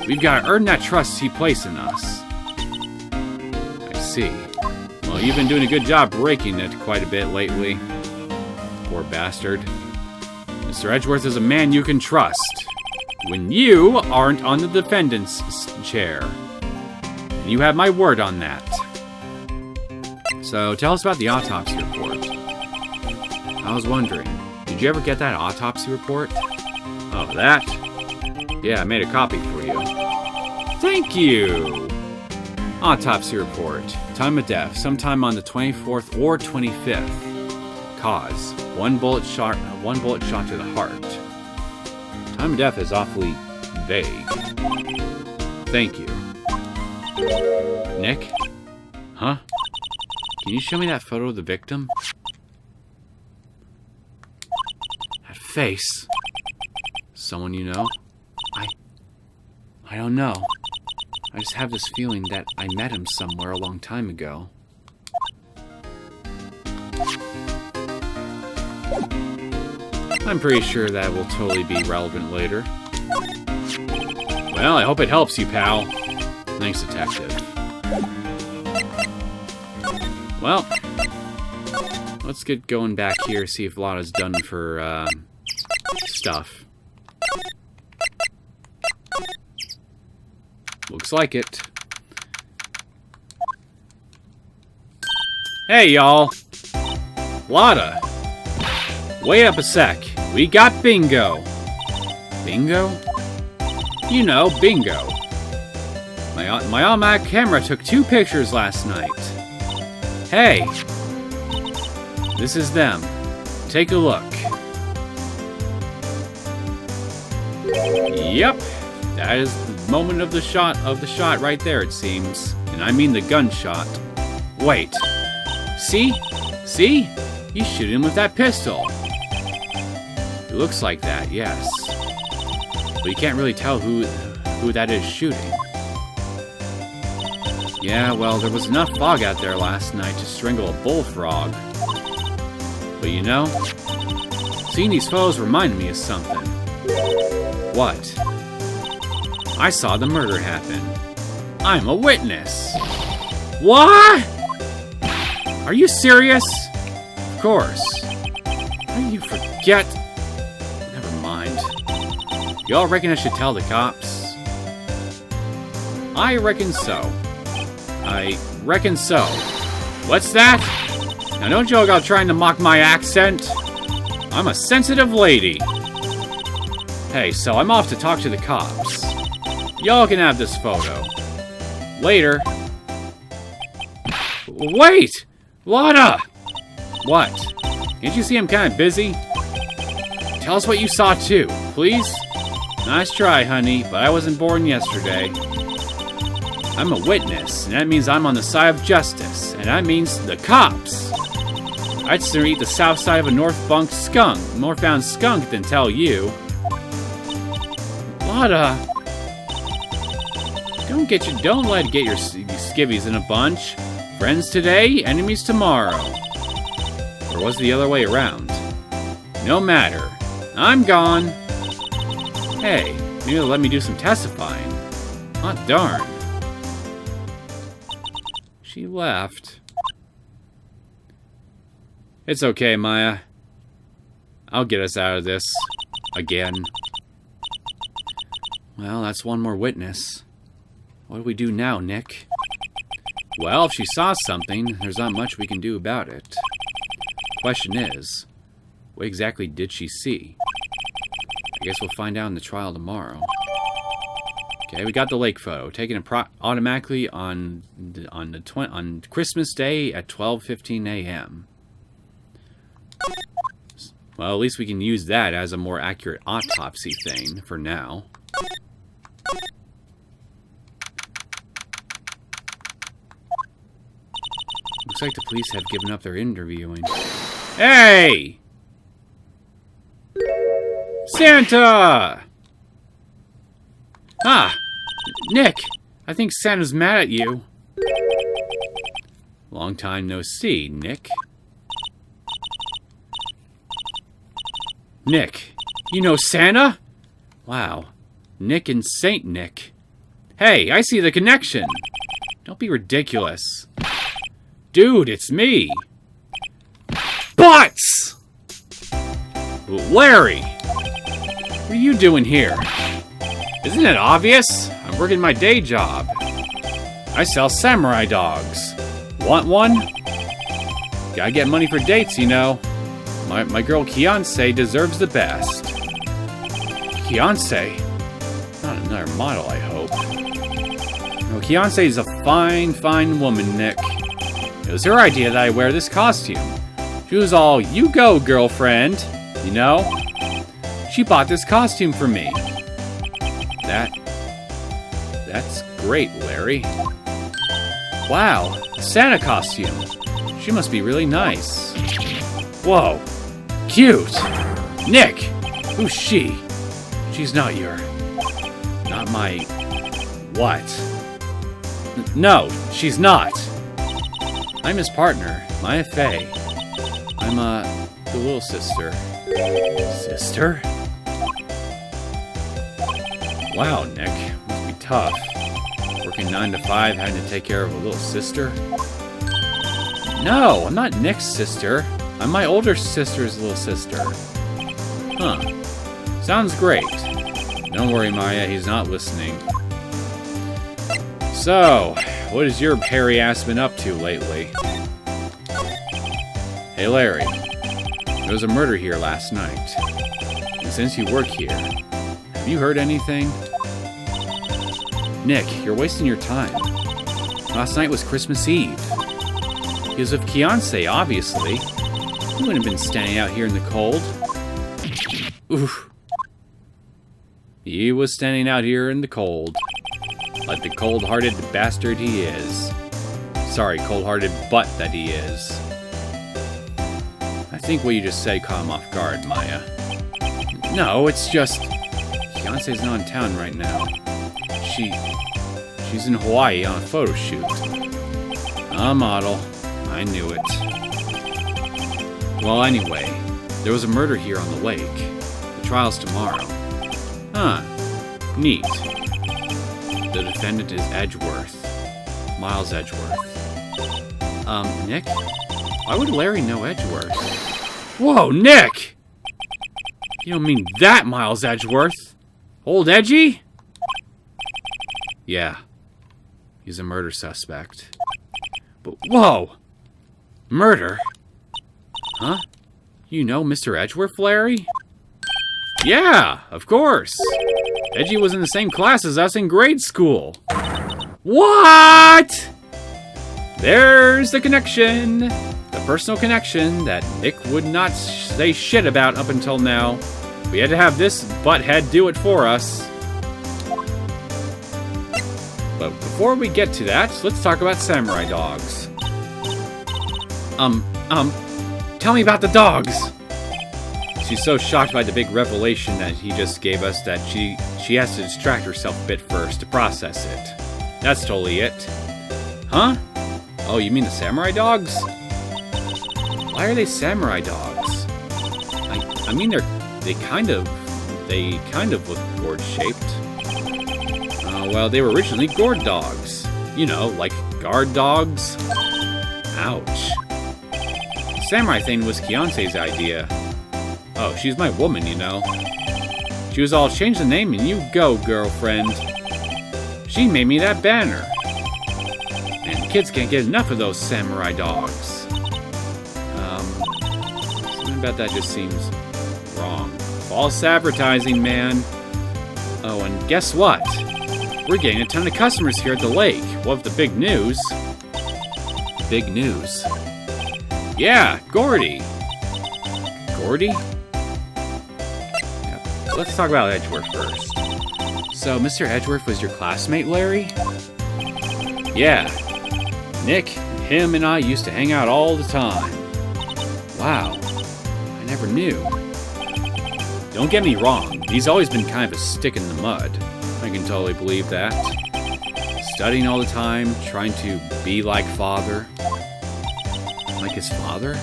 We've got to earn that trust he placed in us. I see. Well, you've been doing a good job breaking it quite a bit lately. Poor bastard. Mr. Edgeworth is a man you can trust. When you aren't on the defendant's chair. And you have my word on that. So, tell us about the autopsy report. I was wondering, did you ever get that autopsy report? Oh, that? Yeah, I made a copy for you. Thank you! Autopsy report. Time of death, sometime on the 24th or 25th. Cause, one bullet shot to the heart. Time of death is awfully vague. Thank you. Nick? Huh? Can you show me that photo of the victim? That face. Someone you know? I don't know. I just have this feeling that I met him somewhere a long time ago. I'm pretty sure that will totally be relevant later. Well, I hope it helps you, pal. Thanks, Detective. Well, let's get going back here, see if Lotta's done for, stuff. Looks like it. Hey, y'all. Lotta. Wait up a sec. We got bingo. Bingo? You know, bingo. My automatic camera took 2 pictures last night. Hey. This is them. Take a look. Yep. That is the moment of the shot right there, it seems. And I mean the gunshot. Wait. See? See? You shoot him with that pistol. It looks like that, yes. But you can't really tell who that is shooting. Yeah, well, there was enough fog out there last night to strangle a bullfrog. But you know, seeing these photos reminded me of something. What? I saw the murder happen. I'm a witness. What? Are you serious? Of course. How do you forget? Never mind. Y'all reckon I should tell the cops? I reckon so. I reckon so. What's that? Now don't y'all go trying to mock my accent. I'm a sensitive lady. Hey, so I'm off to talk to the cops. Y'all can have this photo. Later. Wait! Lotta! What? Can't you see I'm kind of busy? Tell us what you saw too, please? Nice try, honey, but I wasn't born yesterday. I'm a witness, and that means I'm on the side of justice, and that means the cops. I'd sooner eat the south side of a northbound skunk than tell you. Lotta! Don't let it get your skivvies in a bunch. Friends today, enemies tomorrow. Or was it the other way around? No matter. I'm gone. Hey, maybe they'll let me do some testifying. Hot darn. She left. It's okay, Maya. I'll get us out of this. Again. Well, that's one more witness. What do we do now, Nick? Well, if she saw something, there's not much we can do about it. Question is, what exactly did she see? I guess we'll find out in the trial tomorrow. Okay, we got the lake photo, taken automatically on Christmas Day at 12:15 a.m. Well, at least we can use that as a more accurate autopsy thing for now. Looks like the police have given up their interviewing. Hey! Santa! Ah! Nick! I think Santa's mad at you. Long time no see, Nick. Nick, you know Santa? Wow. Nick and Saint Nick. Hey, I see the connection. Don't be ridiculous. Dude, it's me. Butts! Larry! What are you doing here? Isn't it obvious? I'm working my day job. I sell samurai dogs. Want one? Gotta get money for dates, you know. My girl Fiancé deserves the best. Fiancé? Not another model, I hope. No, Fiancé is a fine, fine woman, Nick. It was her idea that I wear this costume. She was all, you go, girlfriend. You know? She bought this costume for me. That's great, Larry. Wow, a Santa costume. She must be really nice. Whoa, cute. Nick, who's she? She's not not my, what? No, she's not. I'm his partner, Maya Fey. I'm, the little sister. Sister? Wow, Nick, must be tough. Working 9 to 5, having to take care of a little sister? No, I'm not Nick's sister. I'm my older sister's little sister. Huh. Sounds great. Don't worry, Maya, he's not listening. So, what has your hairy ass been up to lately? Hey, Larry. There was a murder here last night. And since you work here, have you heard anything? Nick, you're wasting your time. Last night was Christmas Eve. He was with Fiancé, obviously. He wouldn't have been standing out here in the cold. Oof. He was standing out here in the cold. Like the cold-hearted bastard he is. Sorry, cold-hearted butt that he is. I think what you just said caught him off guard, Maya. No, it's just... Fiancé's not in town right now. She's in Hawaii on a photo shoot. A model. I knew it. Well, anyway, there was a murder here on the lake. The trial's tomorrow. Huh. Neat. The defendant is Edgeworth. Miles Edgeworth. Nick? Why would Larry know Edgeworth? Whoa, Nick! You don't mean that Miles Edgeworth? Old Edgy? Yeah. He's a murder suspect. But, whoa! Murder? Huh? You know Mr. Edgeworth, Larry? Yeah, of course. Edgy was in the same class as us in grade school. What? There's the connection. The personal connection that Nick would not say shit about up until now. We had to have this butthead do it for us. But before we get to that, let's talk about samurai dogs. Tell me about the dogs. She's so shocked by the big revelation that he just gave us that she has to distract herself a bit first to process it. That's totally it. Huh? Oh, you mean the samurai dogs? Why are they samurai dogs? I mean they kind of look gourd-shaped. Well, they were originally gourd dogs. You know, like guard dogs. Ouch. The samurai thing was Fiancé's idea. Oh, she's my woman, you know. She was all, change the name and you go, girlfriend. She made me that banner. And kids can't get enough of those samurai dogs. Something about that just seems wrong. False advertising, man. Oh, and guess what? We're getting a ton of customers here at the lake. What with the big news? Big news. Yeah, Gordy. Gordy? Yeah, let's talk about Edgeworth first. So, Mr. Edgeworth was your classmate, Larry? Yeah. Nick, him, and I used to hang out all the time. Wow. I never knew. Don't get me wrong, he's always been kind of a stick in the mud. I can totally believe that. Studying all the time, trying to be like father. Like his father?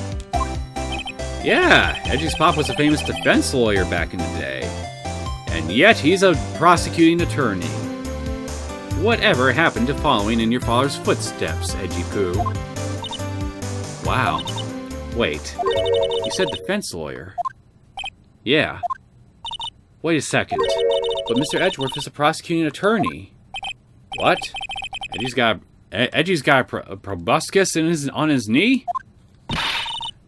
Yeah, Edgy's pop was a famous defense lawyer back in the day. And yet he's a prosecuting attorney. Whatever happened to following in your father's footsteps, Edgy Poo? Wow. Wait, you said defense lawyer? Yeah. Wait a second. But Mr. Edgeworth is a prosecuting attorney. What? Edgy's got a proboscis on his knee?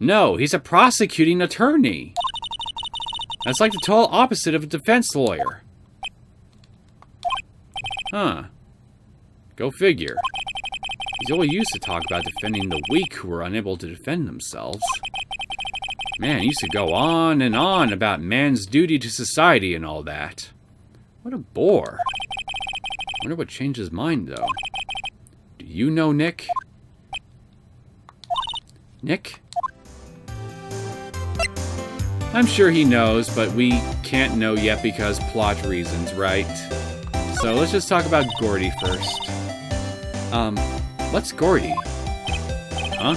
No, he's a prosecuting attorney. That's like the total opposite of a defense lawyer. Huh. Go figure. He's always used to talk about defending the weak who were unable to defend themselves. Man, he used to go on and on about man's duty to society and all that. What a bore. Wonder what changed his mind, though. Do you know Nick? Nick? I'm sure he knows, but we can't know yet because plot reasons, right? So let's just talk about Gordy first. What's Gordy? Huh?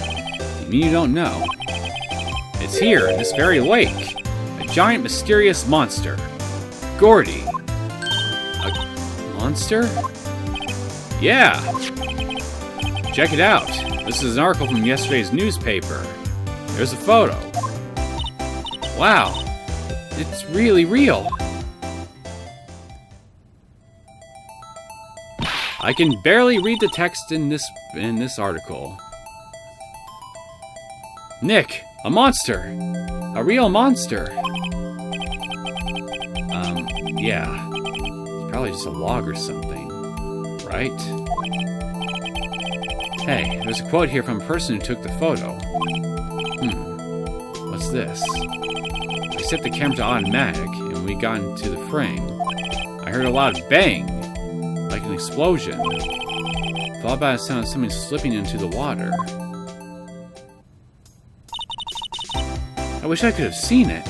You mean you don't know? It's here, in this very lake. A giant, mysterious monster. Gordy. A monster? Yeah. Check it out. This is an article from yesterday's newspaper. There's a photo. Wow. It's really real. I can barely read the text in this article. Nick, a monster. A real monster. Yeah. It's probably just a log or something, right? Hey, there's a quote here from a person who took the photo. What's this? I set the camera to automatic, and we got into the frame. I heard a loud bang. Like an explosion. Followed by a sound of something slipping into the water. I wish I could have seen it.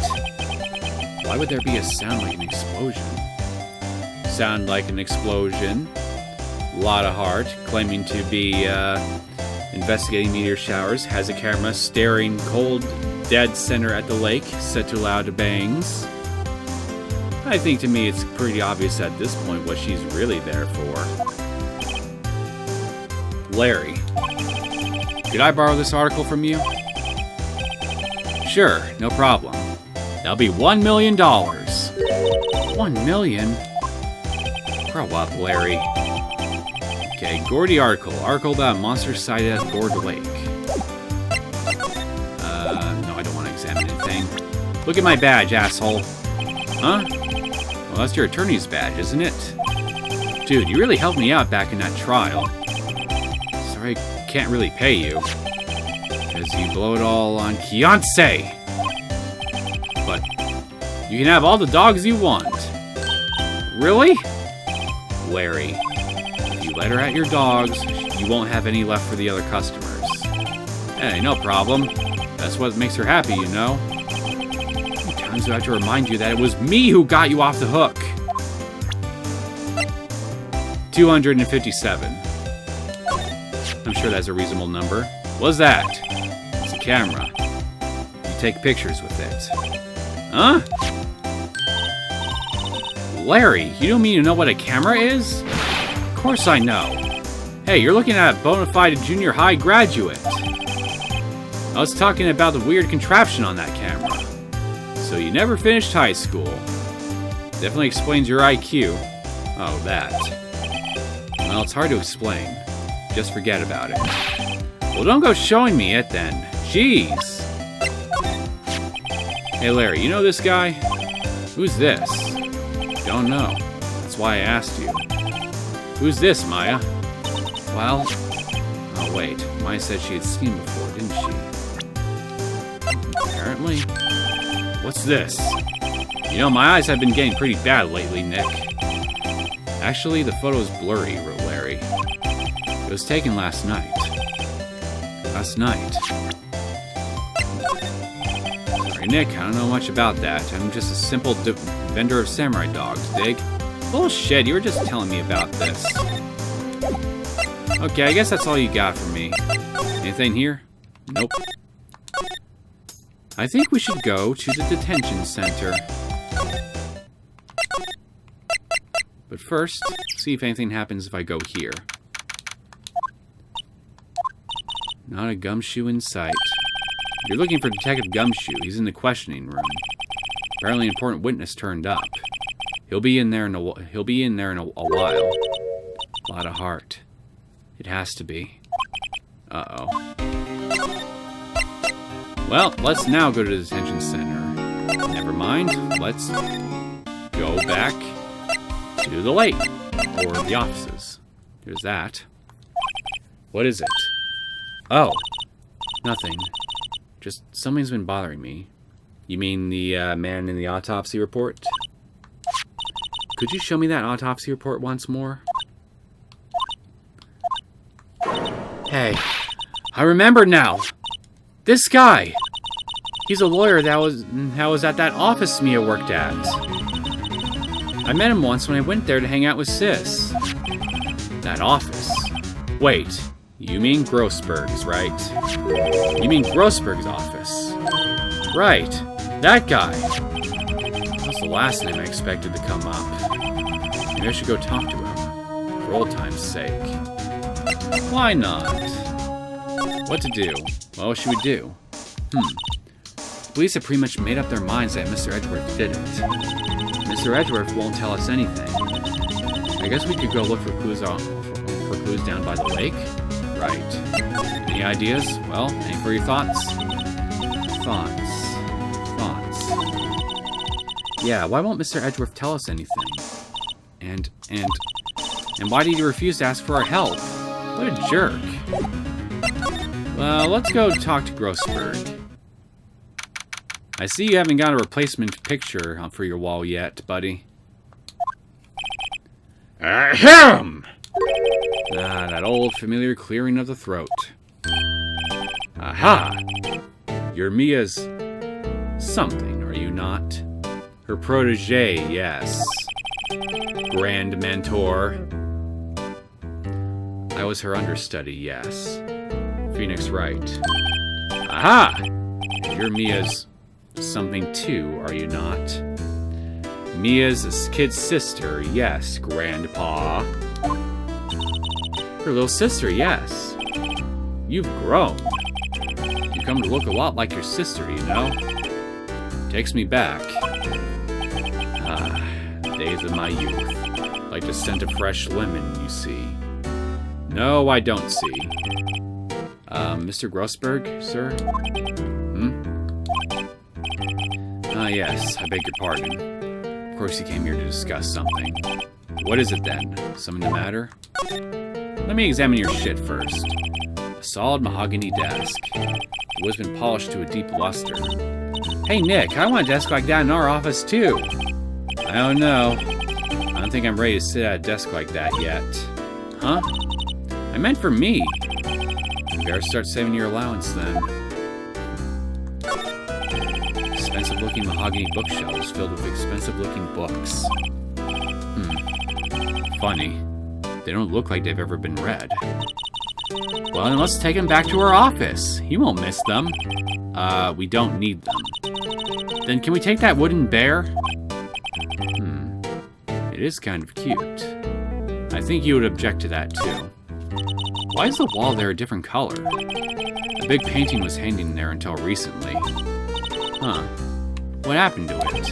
Why would there be a sound like an explosion? Sound like an explosion. Lotta Hart, claiming to be investigating meteor showers, has a camera staring cold, dead center at the lake, set to loud bangs. I think to me it's pretty obvious at this point what she's really there for. Larry. Could I borrow this article from you? Sure, no problem. That'll be $1 million. $1 million? Grow up, Larry. Okay, Gordy article. Article about monster sighted at Gourd Lake. No, I don't want to examine anything. Look at my badge, asshole. Huh? Well, that's your attorney's badge, isn't it? Dude, you really helped me out back in that trial. Sorry I can't really pay you. Because you blow it all on Beyonce. But you can have all the dogs you want. Really? Larry, if you let her at your dogs, you won't have any left for the other customers. Hey, no problem. That's what makes her happy, you know. How many times do I have to remind you that it was me who got you off the hook? 257. I'm sure that's a reasonable number. What's that? It's a camera. You take pictures with it. Huh? Larry, you don't mean to know what a camera is? Of course I know. Hey, you're looking at a bona fide junior high graduate. I was talking about the weird contraption on that camera. So you never finished high school. Definitely explains your IQ. Oh, that. Well, it's hard to explain. just forget about it. Well, don't go showing me it then. Jeez. Hey, Larry, you know this guy? Who's this? Don't know. That's why I asked you. Who's this, Maya? Well... Oh, wait. Maya said she had seen him before, didn't she? Apparently. What's this? You know, my eyes have been getting pretty bad lately, Nick. Actually, the photo's blurry, wrote Larry. It was taken last night. Last night. Sorry, Nick, I don't know much about that. I'm just a simple vendor of samurai dogs, dig? Bullshit, you were just telling me about this. Okay, I guess that's all you got for me. Anything here? Nope. I think we should go to the detention center. But first, see if anything happens if I go here. Not a gumshoe in sight. You're looking for Detective Gumshoe. He's in the questioning room. Apparently, an important witness turned up. He'll be in there in a while. A lot of heart. It has to be. Uh-oh. Well, let's now go to the detention center. Never mind. Let's go back to the lake. Or the offices. There's that. What is it? Oh. Nothing. Just something's been bothering me. You mean the man in the autopsy report? Could you show me that autopsy report once more? Hey, I remember now. This guy. He's a lawyer that was at that office Mia worked at. I met him once when I went there to hang out with Sis. That office. Wait, you mean Grossberg's, right? You mean Grossberg's office. Right, that guy. That's the last name I expected to come up. Maybe I should go talk to him. For old time's sake. Why not? What to do? Well, what should we do? The police have pretty much made up their minds that Mr. Edgeworth did it. Mr. Edgeworth won't tell us anything. I guess we could go look for clues down by the lake? Right. Any ideas? Well, any for your thoughts? Thoughts. Yeah, why won't Mr. Edgeworth tell us anything? And why did he refuse to ask for our help? What a jerk. Well, let's go talk to Grossberg. I see you haven't got a replacement picture for your wall yet, buddy. Ahem! That old familiar clearing of the throat. Aha! You're Mia's something, are you not? Her protege, yes. Grand mentor. I was her understudy, yes. Phoenix Wright. Aha! You're Mia's something too, are you not? Mia's kid sister, yes, Grandpa. Her little sister, yes. You've grown. You come to look a lot like your sister, you know? Takes me back. Days of my youth. Like the scent of fresh lemon, you see. No, I don't see. Mr. Grossberg, sir? Yes, I beg your pardon. Of course you came here to discuss something. What is it then? Something the matter? Let me examine your shit first. A solid mahogany desk. The wood's been polished to a deep luster. Hey Nick, I want a desk like that in our office too. I don't know. I don't think I'm ready to sit at a desk like that yet. Huh? I meant for me. You better start saving your allowance then. Expensive-looking mahogany bookshelves filled with expensive-looking books. Funny. They don't look like they've ever been read. Well, then let's take them back to our office. He won't miss them. We don't need them. Then can we take that wooden bear? It is kind of cute. I think you would object to that too. Why is the wall there a different color? A big painting was hanging there until recently. Huh. What happened to it?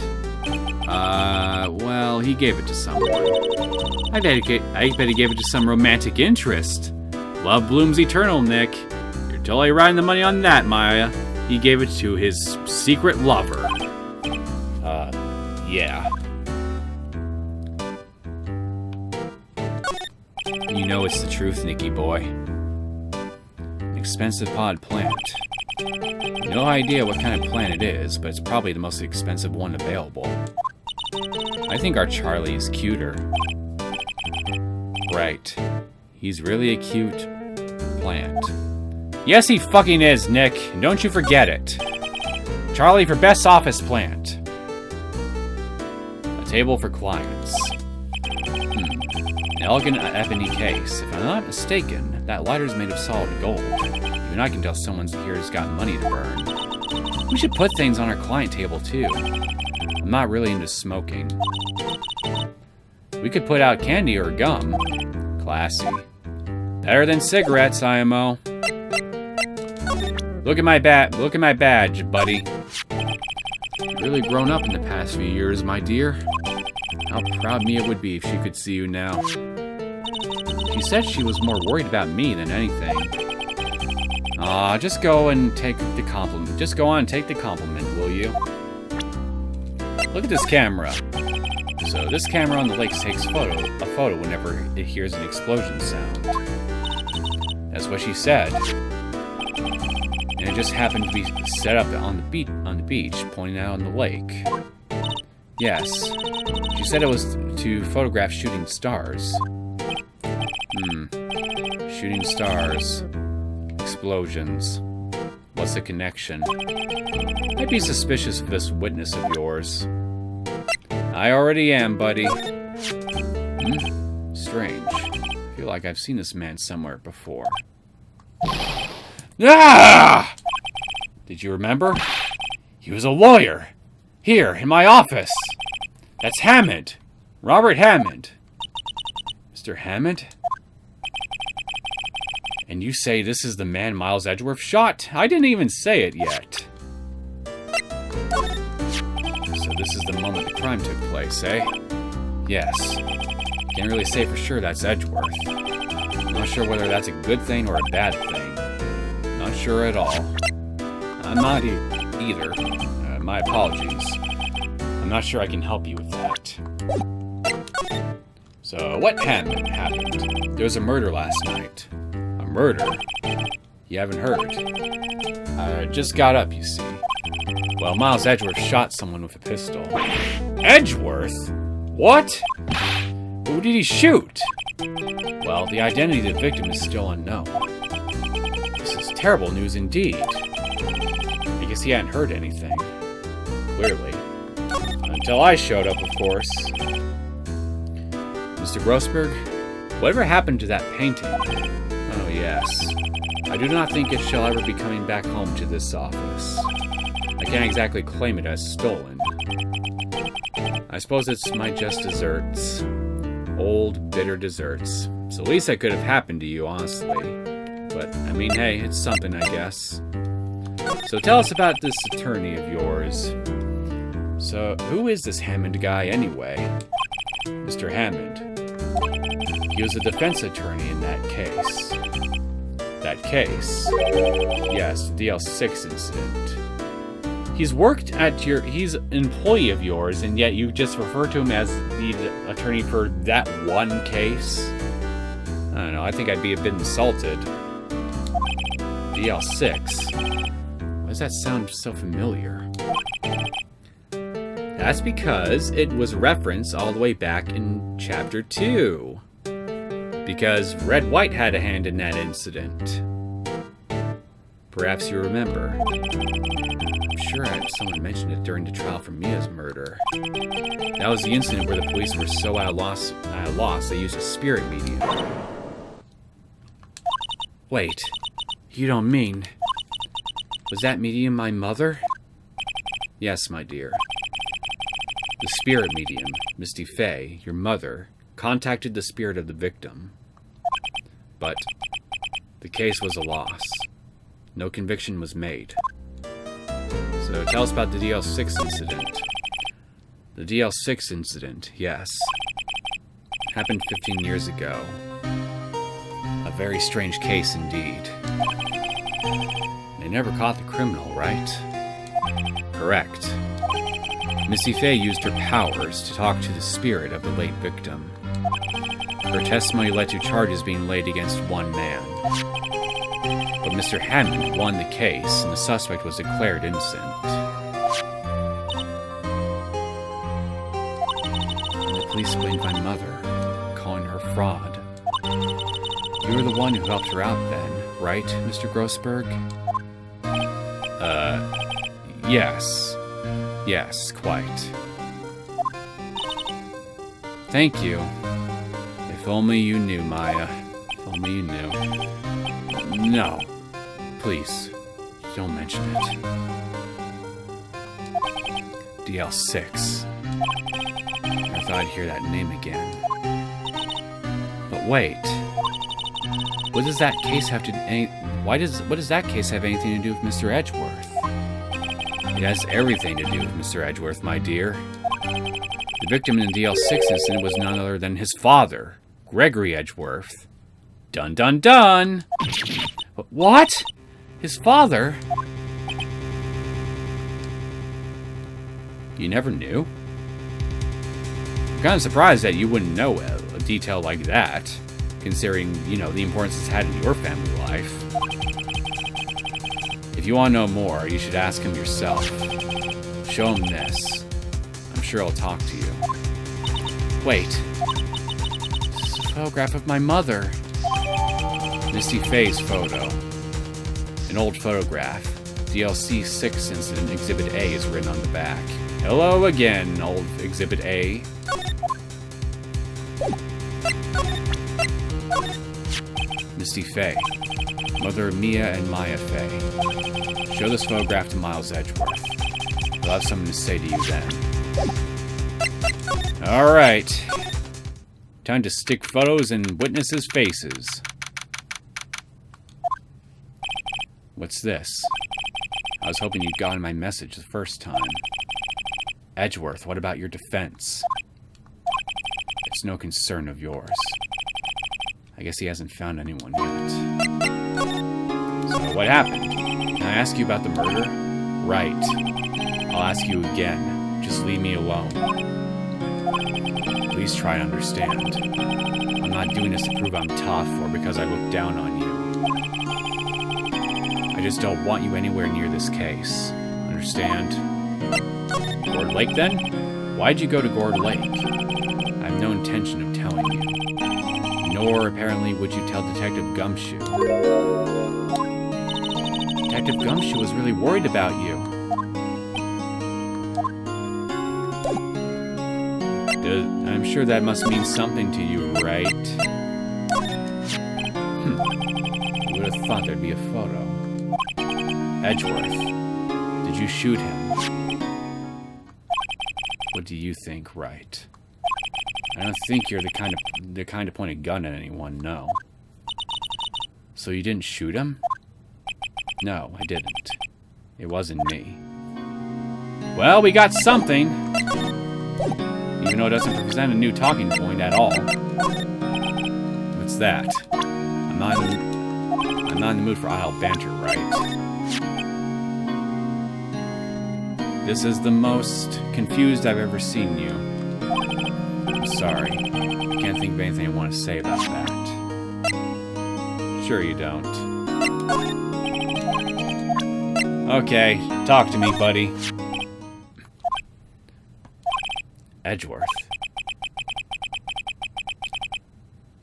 Well, he gave it to someone. I bet he gave it to some romantic interest. Love blooms eternal, Nick. You're totally right in the money on that, Maya. He gave it to his secret lover. Yeah. You know it's the truth, Nicky boy. An expensive pod plant. No idea what kind of plant it is, but it's probably the most expensive one available. I think our Charlie is cuter. Right. He's really a cute plant. Yes, he fucking is, Nick. And don't you forget it. Charlie for best office plant. A table for clients. An elegant ebony case. If I'm not mistaken, that lighter's made of solid gold. Even I can tell someone's here has got money to burn. We should put things on our client table, too. I'm not really into smoking. We could put out candy or gum. Classy. Better than cigarettes, IMO. Look at my badge, buddy. You've really grown up in the past few years, my dear. How proud Mia would be if she could see you now. She said she was more worried about me than anything. Aw, just go and take the compliment. Just go on and take the compliment, will you? Look at this camera. So this camera on the lake takes a photo whenever it hears an explosion sound. That's what she said. And it just happened to be set up on the beach, pointing out on the lake. Yes. She said it was to photograph shooting stars. Shooting stars. Explosions. What's the connection? I'd be suspicious of this witness of yours. I already am, buddy. Strange. I feel like I've seen this man somewhere before. Ah! Did you remember? He was a lawyer. Here, in my office. That's Hammond. Robert Hammond. Mr. Hammond? And you say this is the man Miles Edgeworth shot? I didn't even say it yet. So this is the moment the crime took place, eh? Yes. Can't really say for sure that's Edgeworth. Not sure whether that's a good thing or a bad thing. Not sure at all. I'm not either. My apologies. I'm not sure I can help you with that. So, what happened? There was a murder last night. A murder? You haven't heard. I just got up, you see. Well, Miles Edgeworth shot someone with a pistol. Edgeworth? What? Who did he shoot? Well, the identity of the victim is still unknown. This is terrible news indeed. I guess he hadn't heard anything. Clearly. Until I showed up, of course. Mr. Grossberg, whatever happened to that painting? Oh, yes. I do not think it shall ever be coming back home to this office. I can't exactly claim it as stolen. I suppose it's my just desserts. Old, bitter desserts. It's the least that could have happened to you, honestly. But, I mean, hey, it's something, I guess. So tell us about this attorney of yours. So, who is this Hammond guy, anyway? Mr. Hammond. He was a defense attorney in that case. That case? Yes, the DL6 incident. He's an employee of yours, and yet you just refer to him as the attorney for that one case? I don't know, I think I'd be a bit insulted. DL6? Why does that sound so familiar? That's because it was referenced all the way back in Chapter 2. Because Red White had a hand in that incident. Perhaps you remember. I'm sure someone mentioned it during the trial for Mia's murder. That was the incident where the police were so at a loss they used a spirit medium. Wait, you don't mean... Was that medium my mother? Yes, my dear. The spirit medium, Misty Fey, your mother, contacted the spirit of the victim. But the case was a loss. No conviction was made. So tell us about the DL6 incident. The DL6 incident, yes. Happened 15 years ago. A very strange case indeed. They never caught the criminal, right? Correct. Missy Fay used her powers to talk to the spirit of the late victim. Her testimony led to charges being laid against one man. But Mr. Hammond won the case, and the suspect was declared innocent. And the police blamed my mother, calling her fraud. You were the one who helped her out then, right, Mr. Grossberg? Yes. Yes, quite. Thank you. If only you knew, Maya. If only you knew. No. Please, don't mention it. DL6. I thought I'd hear that name again. But wait. What does that case have to... what does that case have anything to do with Mr. Edgeworth? It has everything to do with Mr. Edgeworth, my dear. The victim in the DL6 incident was none other than his father, Gregory Edgeworth. Dun dun dun! What? His father? You never knew? I'm kind of surprised that you wouldn't know a detail like that, considering, you know, the importance it's had in your family life. If you want to know more, you should ask him yourself. Show him this. I'm sure he'll talk to you. Wait. This is a photograph of my mother. Missy Fay's photo. An old photograph. DLC 6 Incident Exhibit A is written on the back. Hello again, old Exhibit A. Misty Fay. Mother of Mia and Maya Fay. Show this photograph to Miles Edgeworth. He'll have something to say to you then. Alright. Time to stick photos in witnesses' faces. What's this? I was hoping you'd gotten my message the first time. Edgeworth, what about your defense? It's no concern of yours. I guess he hasn't found anyone yet. So, what happened? Can I ask you about the murder? Right. I'll ask you again. Just leave me alone. Please try to understand. I'm not doing this to prove I'm tough or because I look down on you. I just don't want you anywhere near this case. Understand? Gourd Lake, then? Why'd you go to Gourd Lake? I have no intention of telling you. Nor, apparently, would you tell Detective Gumshoe. Detective Gumshoe was really worried about you. I'm sure that must mean something to you, right? You would have thought there'd be a photo. Edgeworth, did you shoot him? What do you think, Wright? I don't think you're the kind to point a gun at anyone, no. So you didn't shoot him? No, I didn't. It wasn't me. Well, we got something. Even though it doesn't represent a new talking point at all. What's that? I'm not in the mood for idle banter, right? This is the most confused I've ever seen you. I'm sorry. I can't think of anything I want to say about that. Sure you don't. Okay, talk to me, buddy. Edgeworth.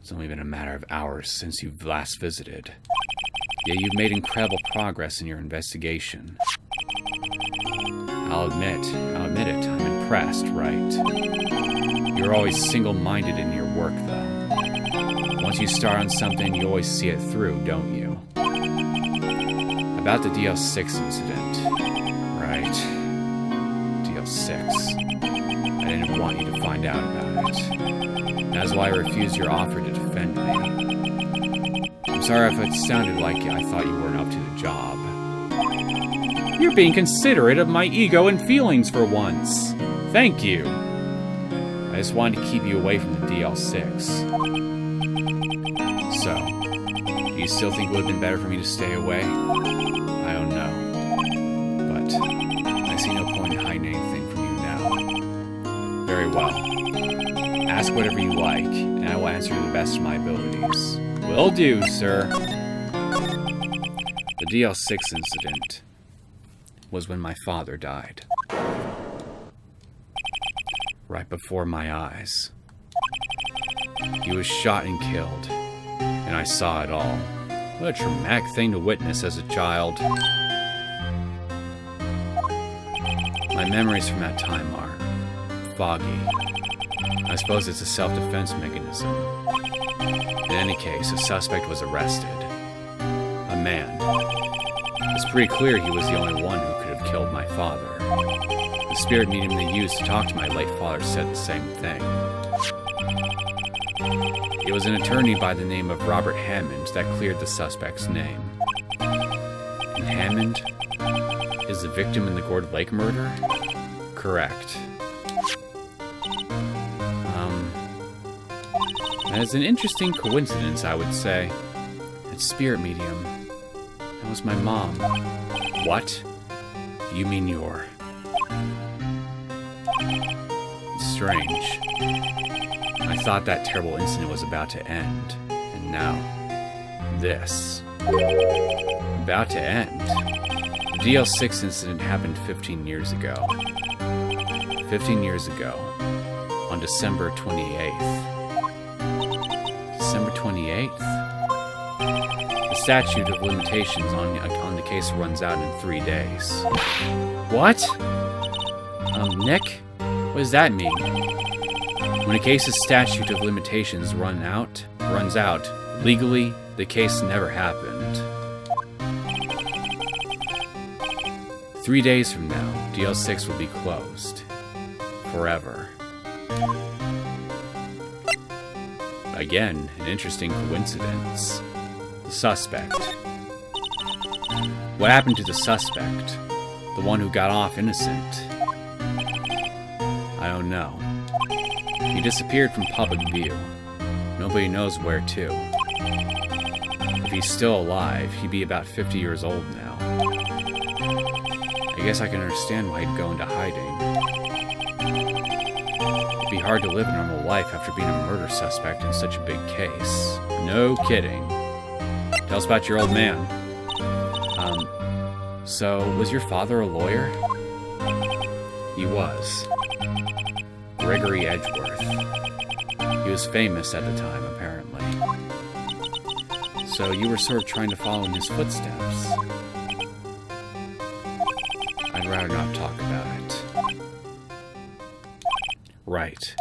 It's only been a matter of hours since you've last visited. Yet you've made incredible progress in your investigation. I'll admit it, I'm impressed, right? You're always single-minded in your work, though. Once you start on something, you always see it through, don't you? About the DL6 incident. Right. DL6. I didn't want you to find out about it. That's why I refused your offer to defend me. I'm sorry if it sounded like I thought you weren't up to the job. You're being considerate of my ego and feelings for once. Thank you. I just wanted to keep you away from the DL6. So, Do you still think it would have been better for me to stay away? I don't know. But I see no point in hiding anything from you now. Very well. Ask whatever you like, and I will answer to the best of my abilities. Will do, sir. The DL6 incident was when my father died. Right before my eyes. He was shot and killed, and I saw it all. What a traumatic thing to witness as a child. My memories from that time are foggy. I suppose it's a self-defense mechanism. In any case, a suspect was arrested. A man. It's pretty clear he was the only one who could have killed my father. The spirit medium they used to talk to my late father said the same thing. It was an attorney by the name of Robert Hammond that cleared the suspect's name. And Hammond is the victim in the Gourd Lake murder? Correct. That is an interesting coincidence, I would say. That spirit medium. That was my mom. What? You mean you're... It's strange. I thought that terrible incident was about to end. And now... this. About to end. The DL6 incident happened 15 years ago. 15 years ago. On December 28th. December 28th? The statute of limitations on the case runs out in 3 days. What? Nick? What does that mean? When a case's statute of limitations runs out, legally, the case never happened. 3 days from now, DL6 will be closed. Forever. Again, an interesting coincidence. The suspect. What happened to the suspect? The one who got off innocent? I don't know. He disappeared from public view. Nobody knows where to. If he's still alive, he'd be about 50 years old now. I guess I can understand why he'd go into hiding. It'd be hard to live a normal life after being a murder suspect in such a big case. No kidding. Tell us about your old man. So, was your father a lawyer? He was. Gregory Edgeworth. He was famous at the time, apparently. So you were sort of trying to follow in his footsteps. I'd rather not talk about it. Right.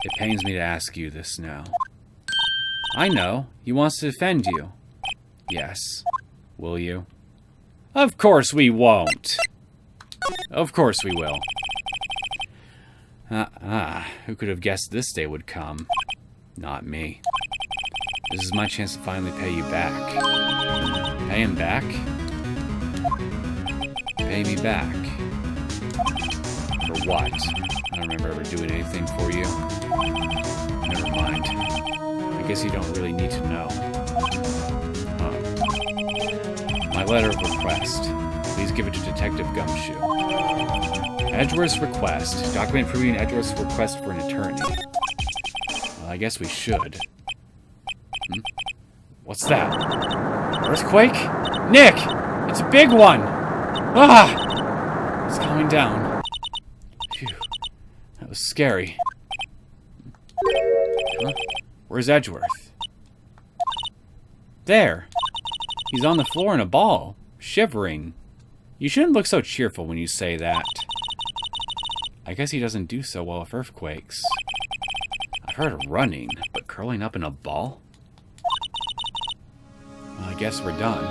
It pains me to ask you this now. I know. He wants to defend you. Yes. Will you? Of course we won't. Of course we will. Who could have guessed this day would come? Not me. This is my chance to finally pay you back. Pay him back? Pay me back. For what? I don't remember ever doing anything for you. Never mind. I guess you don't really need to know. My letter of request. Please give it to Detective Gumshoe. Edgeworth's request. Document proving Edgeworth's request for an attorney. Well, I guess we should. What's that? Earthquake? Nick! It's a big one! Ah! It's coming down. Phew. That was scary. Huh? Where's Edgeworth? There! He's on the floor in a ball, shivering. You shouldn't look so cheerful when you say that. I guess he doesn't do so well with earthquakes. I've heard of running, but curling up in a ball? Well, I guess we're done.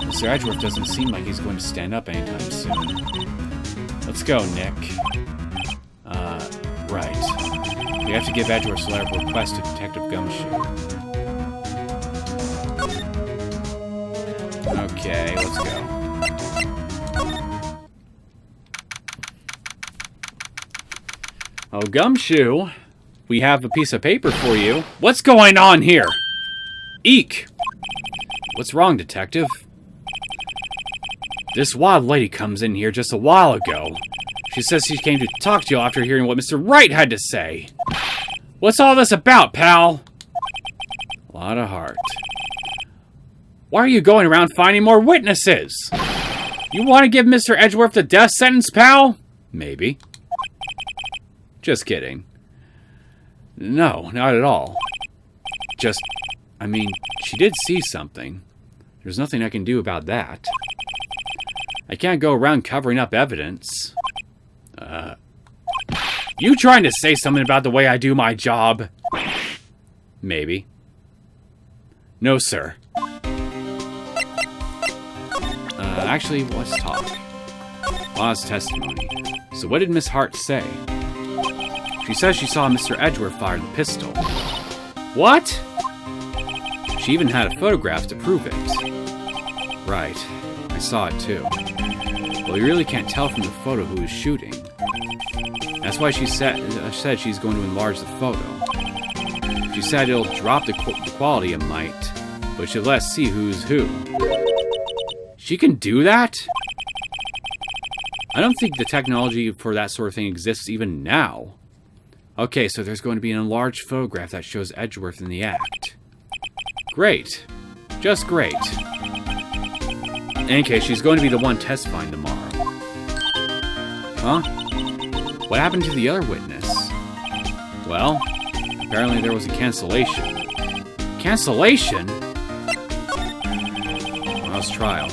Mr. Edgeworth doesn't seem like he's going to stand up anytime soon. Let's go, Nick. Right. We have to give Edgeworth's letter of request to Detective Gumshoe. Okay, let's go. Oh, Gumshoe, we have a piece of paper for you. What's going on here? Eek! What's wrong, detective? This wild lady comes in here just a while ago. She says she came to talk to you after hearing what Mr. Wright had to say. What's all this about, pal? A lot of heart. Why are you going around finding more witnesses? You want to give Mr. Edgeworth the death sentence, pal? Maybe. Just kidding. No, not at all. I mean, she did see something. There's nothing I can do about that. I can't go around covering up evidence. You trying to say something about the way I do my job? Maybe. No, sir. Actually, let's talk. Law's testimony. So what did Miss Hart say? She says she saw Mr. Edgeworth fire the pistol. What? She even had a photograph to prove it. Right. I saw it too. Well, you really can't tell from the photo who is shooting. That's why she said she's going to enlarge the photo. She said it'll drop the quality a mite, but she'll let us see who's who. She can do that? I don't think the technology for that sort of thing exists even now. Okay, so there's going to be an enlarged photograph that shows Edgeworth in the act. Great. Just great. In any case, she's going to be the one testifying tomorrow. Huh? What happened to the other witness? Well, apparently there was a cancellation. Cancellation? Tomorrow's trial.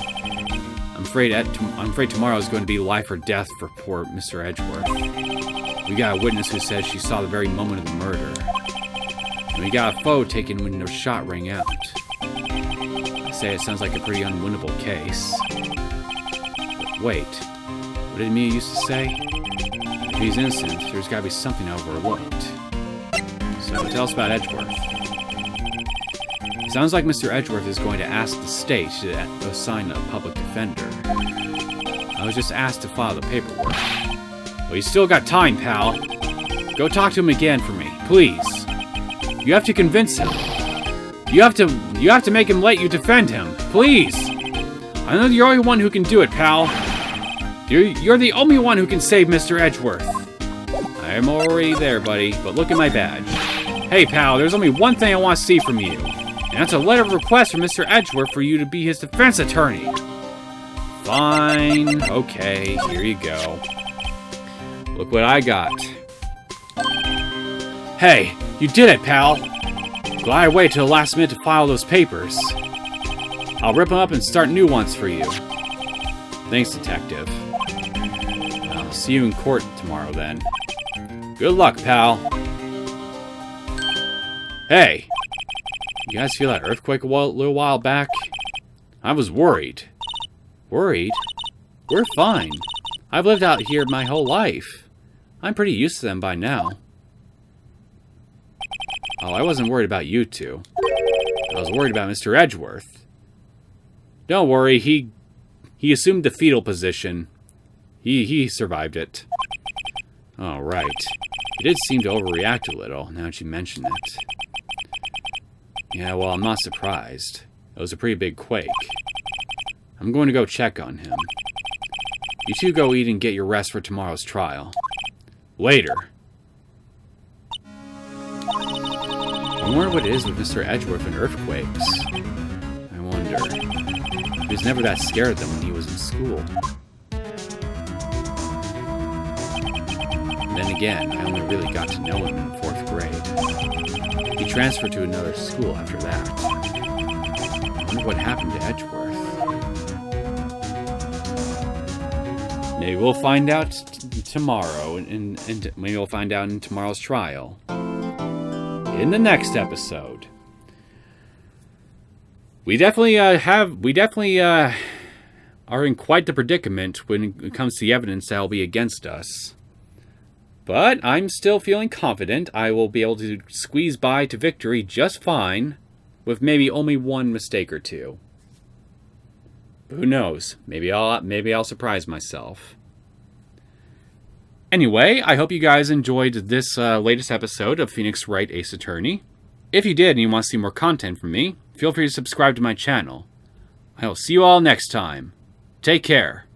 I'm afraid tomorrow is going to be life or death for poor Mr. Edgeworth. We got a witness who says she saw the very moment of the murder. And we got a photo taken when the shot rang out. I say it sounds like a pretty unwinnable case. But wait, what did Mia used to say? If he's innocent, there's got to be something overlooked. So tell us about Edgeworth. Sounds like Mr. Edgeworth is going to ask the state to assign a public defender. I was just asked to file the paperwork. Well, you still got time, pal. Go talk to him again for me, please. You have to convince him. You have to make him let you defend him, please. I know you're the only one who can do it, pal. You're the only one who can save Mr. Edgeworth. I'm already there, buddy, but look at my badge. Hey, pal, there's only one thing I want to see from you. And that's a letter of request from Mr. Edgeworth for you to be his defense attorney. Fine. Okay, here you go. Look what I got. Hey, you did it, pal. Glad I waited till the last minute to file those papers. I'll rip them up and start new ones for you. Thanks, detective. I'll see you in court tomorrow, then. Good luck, pal. Hey. You guys feel that earthquake a little while back? I was worried. Worried? We're fine. I've lived out here my whole life. I'm pretty used to them by now. Oh, I wasn't worried about you two. I was worried about Mr. Edgeworth. Don't worry, he assumed the fetal position. He survived it. Oh, right. He did seem to overreact a little, now that you mention it. Yeah, well, I'm not surprised. It was a pretty big quake. I'm going to go check on him. You two go eat and get your rest for tomorrow's trial. Later. I wonder what it is with Mr. Edgeworth and earthquakes. I wonder. He was never that scared of them when he was in school. And then again, I only really got to know him in 4th grade. He transferred to another school after that. I wonder what happened to Edgeworth. Maybe we'll find out tomorrow, and maybe we'll find out in tomorrow's trial. In the next episode. We definitely are in quite the predicament when it comes to the evidence that will be against us. But I'm still feeling confident I will be able to squeeze by to victory just fine, with maybe only one mistake or two. Who knows? Maybe I'll surprise myself. Anyway, I hope you guys enjoyed this latest episode of Phoenix Wright Ace Attorney. If you did and you want to see more content from me, feel free to subscribe to my channel. I will see you all next time. Take care.